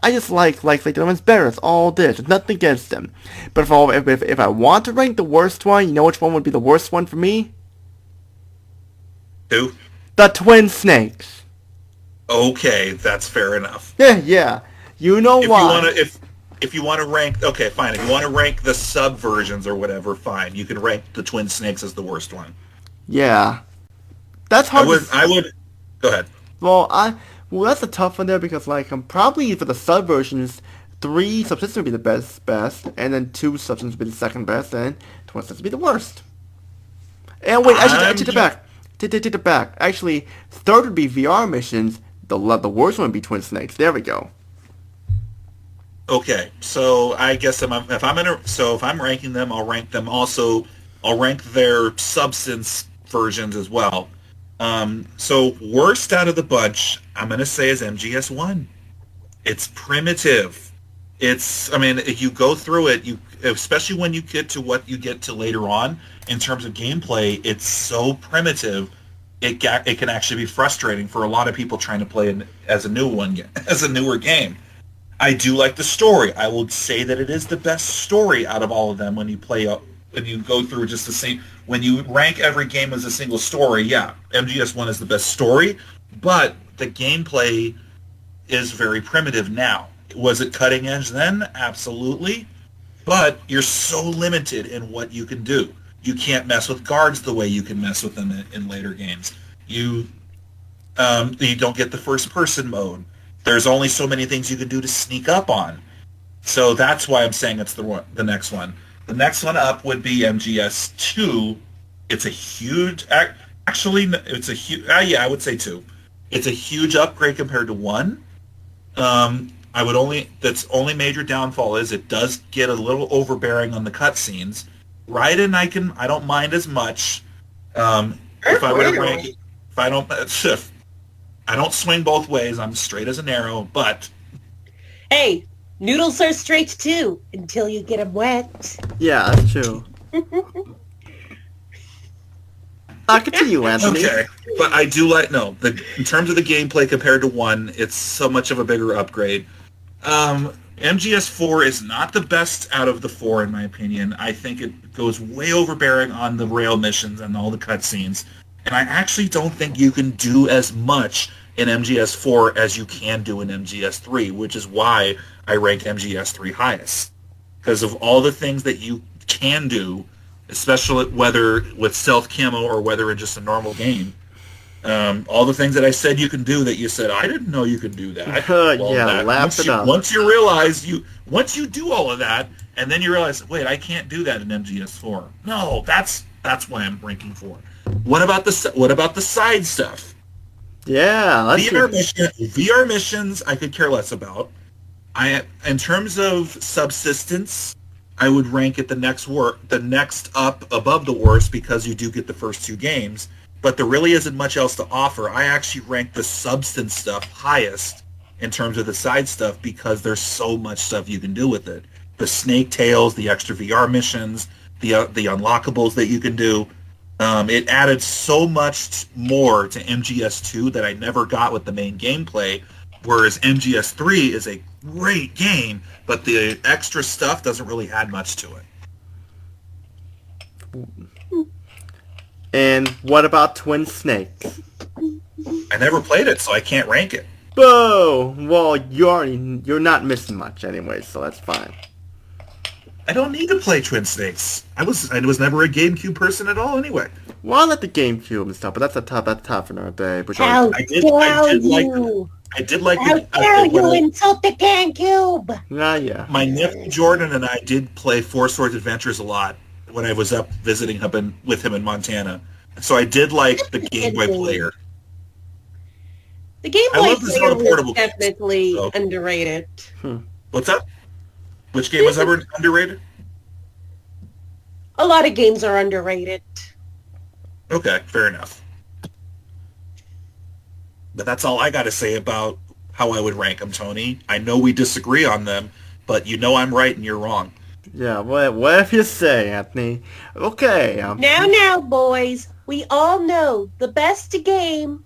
I just like the one's better. It's all this. It's nothing against them. But if I want to rank the worst one, you know which one would be the worst one for me? Who? The Twin Snakes. Okay, that's fair enough. Yeah. You know why? If you want to rank, okay, fine. If you want to rank the sub versions or whatever, fine. You can rank the Twin Snakes as the worst one. Yeah. That's hard. I would. Go ahead. Well, that's a tough one there because probably for the sub versions, 3 Subsistence would be the best, and then 2 Substance would be the second best, and Twin Snakes would be the worst. And wait, I take it back. Take it back. Actually, third would be VR missions. The worst one would be Twin Snakes. There we go. Okay, so I guess if I'm ranking them, I'll rank them also. I'll rank their Substance versions as well. So worst out of the bunch, I'm going to say is MGS1. It's primitive. I mean, if you go through it, especially when you get to what you get to later on in terms of gameplay, it's so primitive. It can actually be frustrating for a lot of people trying to play as a newer game. I do like the story. I will say that it is the best story out of all of them when you go through just the same. When you rank every game as a single story, yeah, MGS1 is the best story, but the gameplay is very primitive now. Was it cutting edge then? Absolutely. But you're so limited in what you can do. You can't mess with guards the way you can mess with them in later games. You don't get the first-person mode. There's only so many things you can do to sneak up on. So that's why I'm saying it's the next one. The next one up would be MGS2. It's a huge... Actually, it's a huge... yeah, I would say 2. It's a huge upgrade compared to 1. That's only major downfall is it does get a little overbearing on the cutscenes. Raiden, I don't mind as much. If I were to rank it, I don't swing both ways. I'm straight as an arrow, but Hey, noodles are straight too until you get them wet. Yeah, that's true. Continue, Anthony. okay. But I do like in terms of the gameplay compared to 1, it's so much of a bigger upgrade. MGS4 is not the best out of the 4 in my opinion. I think it goes way overbearing on the rail missions and all the cutscenes. And I actually don't think you can do as much in MGS4 as you can do in MGS3, which is why I rank MGS3 highest. Because of all the things that you can do, especially whether with stealth camo or whether in just a normal game. All the things that I said you can do that you said, I didn't know you could do that. Laugh it up. Once you realize, once you do all of that, and then you realize, wait, I can't do that in MGS4. No, that's why I'm ranking 4. What about the side stuff? Yeah, VR missions, I could care less about. In terms of subsistence, I would rank it the next up above the worst because you do get the first 2 games. But there really isn't much else to offer. I actually rank the substance stuff highest in terms of the side stuff because there's so much stuff you can do with it. The snake tails, the extra VR missions, the unlockables that you can do. It added so much more to MGS2 that I never got with the main gameplay, whereas MGS3 is a great game, but the extra stuff doesn't really add much to it. And what about Twin Snakes? I never played it, so I can't rank it. Boo! Well, you're not missing much anyway, so that's fine. I don't need to play Twin Snakes. I was never a GameCube person at all anyway. Well, I like the GameCube and stuff, but that's tough for another day. Which How I dare you insult the GameCube? Yeah. My nephew Jordan and I did play Four Swords Adventures a lot when I was up visiting with him in Montana. So I did like the Game Boy player. The Game Boy player was definitely so. underrated. What's that? Which game was ever underrated? A lot of games are underrated. Okay, fair enough. But that's all I got to say about how I would rank them, Tony. I know we disagree on them, but you know I'm right and you're wrong. Yeah, whatever you say, Anthony. Okay. Now, boys, we all know the best game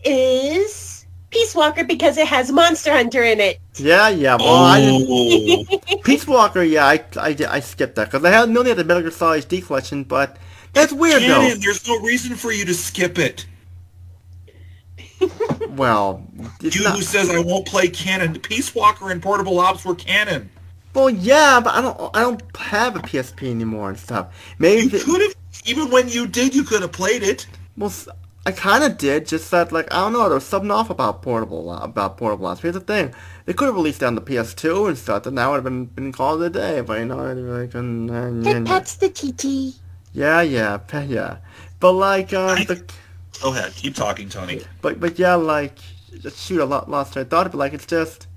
is Peace Walker because it has Monster Hunter in it. Yeah. Well, Peace Walker. Yeah, I skipped that because I know they had the Metal Gear Solid HD collection, but that's weird though. There's no reason for you to skip it. Well, who says I won't play canon? Peace Walker and Portable Ops were canon. Well, yeah, but I don't have a PSP anymore and stuff. Maybe you could have, even when you did, you could have played it. Well, I kind of did, just that, like, I don't know, there was something off about Portable Ops. Here's the thing, they could have released it on the PS2 and stuff, and that would have been called a day, but you know, like, that's the TT. Yeah. But like, Go ahead, keep talking, Tony. But yeah, like, shoot, I lost my thought, but like, it's just.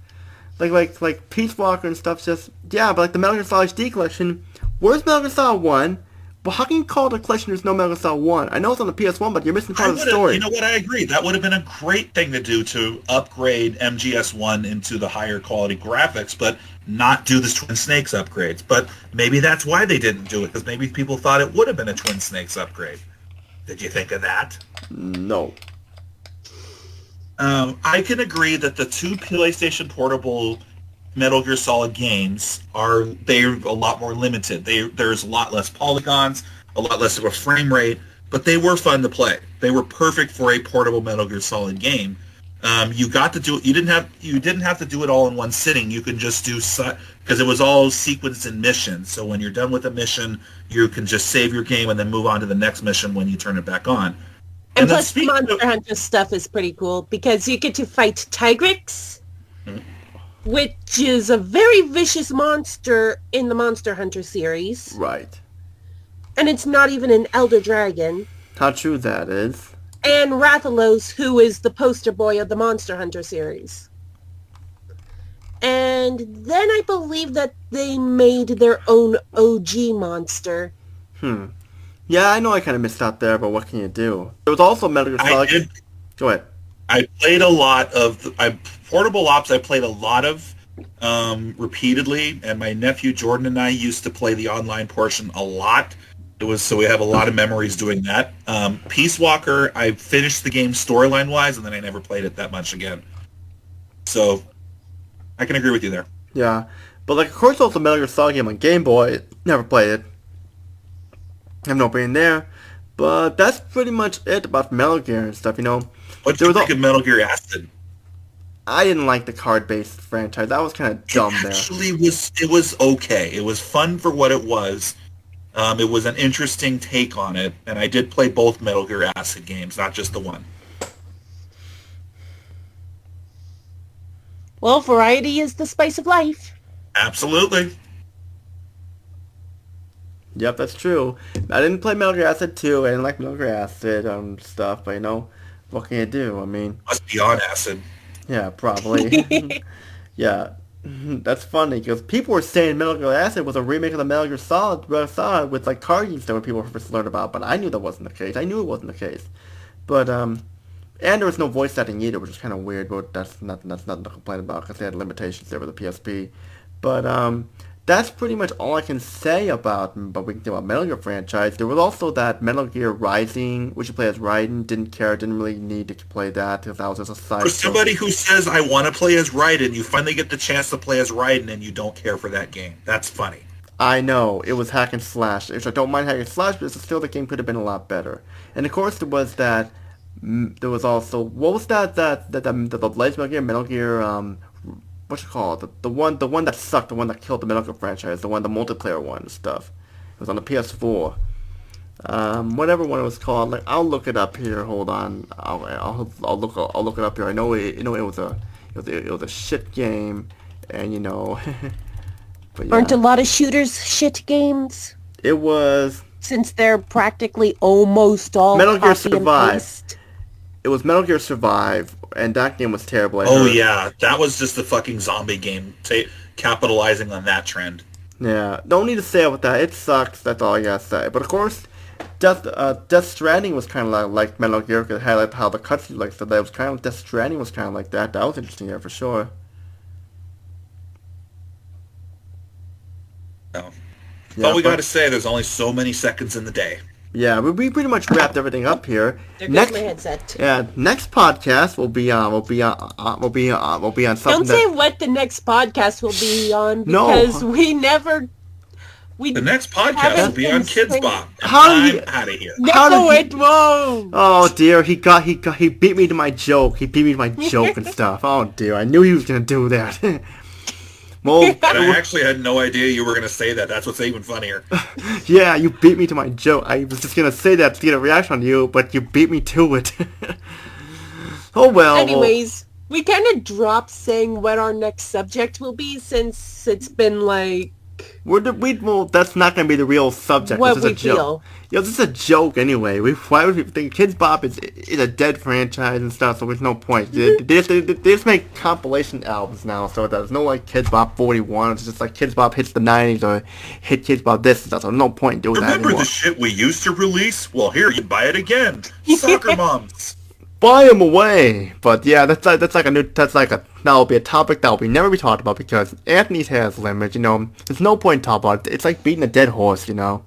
Like Peace Walker and stuff, just, yeah, but like the Metal Gear Solid HD collection, where's Metal Gear Solid 1? But how can you call it a collection there's no Metal Gear Solid 1? I know it's on the PS1, but you're missing part of the story. You know what, I agree. That would have been a great thing to do to upgrade MGS1 into the higher quality graphics, but not do the Twin Snakes upgrades. But maybe that's why they didn't do it, because maybe people thought it would have been a Twin Snakes upgrade. Did you think of that? No. I can agree that the two PlayStation Portable Metal Gear Solid games they're a lot more limited. There's a lot less polygons, a lot less of a frame rate, but they were fun to play. They were perfect for a portable Metal Gear Solid game. You got to do it. You didn't have to do it all in one sitting. You can just do because it was all sequenced in missions. So when you're done with a mission, you can just save your game and then move on to the next mission when you turn it back on. And plus, Monster Hunter stuff is pretty cool because you get to fight Tigrex, which is a very vicious monster in the Monster Hunter series. Right. And it's not even an Elder Dragon. How true that is. And Rathalos, who is the poster boy of the Monster Hunter series. And then I believe that they made their own OG monster. Yeah, I know I kind of missed out there, but what can you do? There was also Metal Gear Solid. Go ahead. I played a lot of Portable Ops. I played a lot of repeatedly, and my nephew Jordan and I used to play the online portion a lot. So we have a lot of memories doing that. Peace Walker, I finished the game storyline wise, and then I never played it that much again. So I can agree with you there. Yeah, but like of course also Metal Gear Solid game on Game Boy. Never played it. I have no opinion there. But that's pretty much it about Metal Gear and stuff, you know. What do you think of Metal Gear Acid? I didn't like the card-based franchise. That was kind of dumb there. It was okay. It was fun for what it was. It was an interesting take on it, and I did play both Metal Gear Acid games, not just the one. Well, variety is the spice of life. Absolutely. Yep, that's true. I didn't play Metal Gear Acid 2. I didn't like Metal Gear Acid stuff, but you know, what can you do? I mean... Must be on acid. Yeah, probably. Yeah. That's funny, because people were saying Metal Gear Acid was a remake of the Metal Gear Solid with like card games that when people first learned about, but I knew that wasn't the case. I knew it wasn't the case. But, and there was no voice acting either, which is kind of weird, but that's nothing to complain about, because they had limitations there with the PSP. But, that's pretty much all I can say about we can talk about Metal Gear franchise. There was also that Metal Gear Rising, which you play as Raiden. Didn't really need to play that because that was just a side. For somebody who says I want to play as Raiden, you finally get the chance to play as Raiden, and you don't care for that game. That's funny. I know it was hack and slash. Which I don't mind hack and slash, but still the game could have been a lot better. And of course there was that. There was also what was that the latest Metal Gear what you call it? The one that sucked, the one that killed the Metal Gear franchise, the multiplayer one and stuff. It was on the PS4. Whatever one it was called. Like, I'll look it up here. Hold on. I'll look it up here. I know it was a shit game, and you know. But yeah. Aren't a lot of shooters shit games? It was. Since they're practically almost all Metal Gear copy and Survive. paste. It was Metal Gear Survive, and that game was terrible. Yeah, that was just the fucking zombie game, capitalizing on that trend. Yeah, don't need to say it with that. It sucks. That's all I gotta say. But of course, Death Stranding was kind of like Metal Gear. It had like how the cutscenes like so that it was kind of Death Stranding was kind of like that. That was interesting, yeah, for sure. No. But we gotta say, there's only so many seconds in the day. Yeah, we pretty much wrapped everything up here. There goes my headset. Yeah, next podcast will be on something. Don't say what the next podcast will be on because we never. The next podcast will be on Kids Bop. I'm out of here. No, it won't. Oh dear, he beat me to my joke. He beat me to my joke and stuff. Oh dear, I knew he was gonna do that. Well, I actually had no idea you were going to say that. That's what's even funnier. Yeah, you beat me to my joke. I was just going to say that to get a reaction on you, but you beat me to it. Oh well. Anyways, we kind of dropped saying what our next subject will be since it's been like Well, that's not going to be the real subject. What This is we a joke. feel. This is a joke anyway. Why would people think Kids Bop is a dead franchise and stuff? So there's no point. They just make compilation albums now, so there's no like Kids Bop 41. It's just like Kids Bop hits the 90s or hit Kids Bop this and stuff. So no point in doing that Remember anymore. the shit we used to release? Well, here, you buy it again. Soccer moms. Buy them away. But yeah, that'll be a topic that will never be talked about because Anthony's has limits. There's no point in talking about it. It's like beating a dead horse. Yay!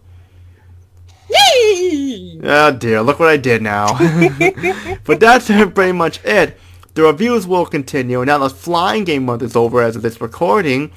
Oh dear, look what I did now. But that's pretty much it. The reviews will continue. Now the flying game month is over as of this recording.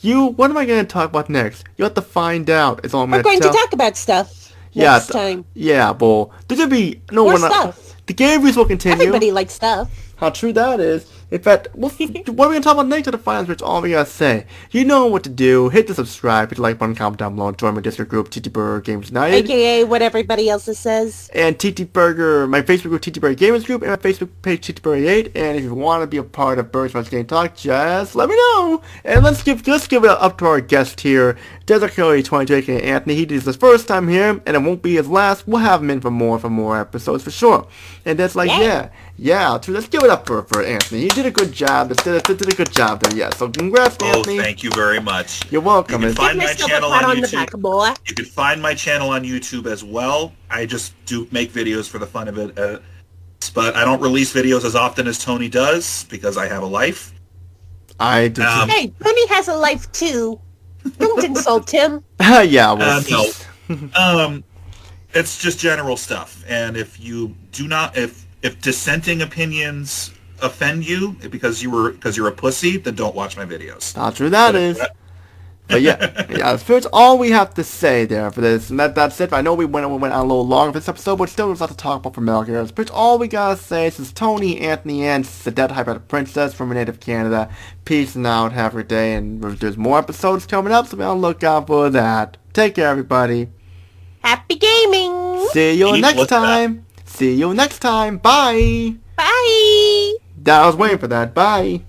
What am I going to talk about next? You have to find out. It's all I'm We're going to talk about stuff next time. Yeah, well, there's going to be More stuff. The game reviews will continue. Everybody likes stuff. How true that is. In fact, what are we going to talk about next to the finals, which all we got to say. You know what to do. Hit the subscribe, hit the like button, comment down below, and join my Discord group, TTBurger Games United. AKA what everybody else says. And TTBurger, my Facebook group, TTBurger Gamers Group, and my Facebook page, TTBurger8. And if you want to be a part of Burger's Match Game Talk, just let me know. And let's give it up to our guest here, DstCoyote22, aka Anthony. He did his first time here, and it won't be his last. We'll have him in for more episodes for sure. And that's like, yeah, true. Let's give it up for Anthony. He did a good job. Did a good job there, yeah. So congrats, Anthony. Oh, thank you very much. You're welcome. You can find my channel on YouTube. You can find my channel on YouTube as well. I just do make videos for the fun of it, but I don't release videos as often as Tony does because I have a life. I do. Hey, Tony has a life too. Don't insult him. Yeah, well, no. It's just general stuff, and if you do not, if dissenting opinions offend you because you're a pussy, then don't watch my videos. How true that is. But yeah, that's all we have to say there for this. And that's it. I know we went on a little longer for this episode, but still there's a lot to talk about for Metal Gear. That's pretty much all we gotta say. This is Tony, Anthony, and Sadet, Hyperactive Princess from Native Canada. Peace and out. Have a good day. And there's more episodes coming up, so be on the lookout for that. Take care, everybody. Happy gaming. See you next time. See you next time. Bye. Bye. I was waiting for that. Bye.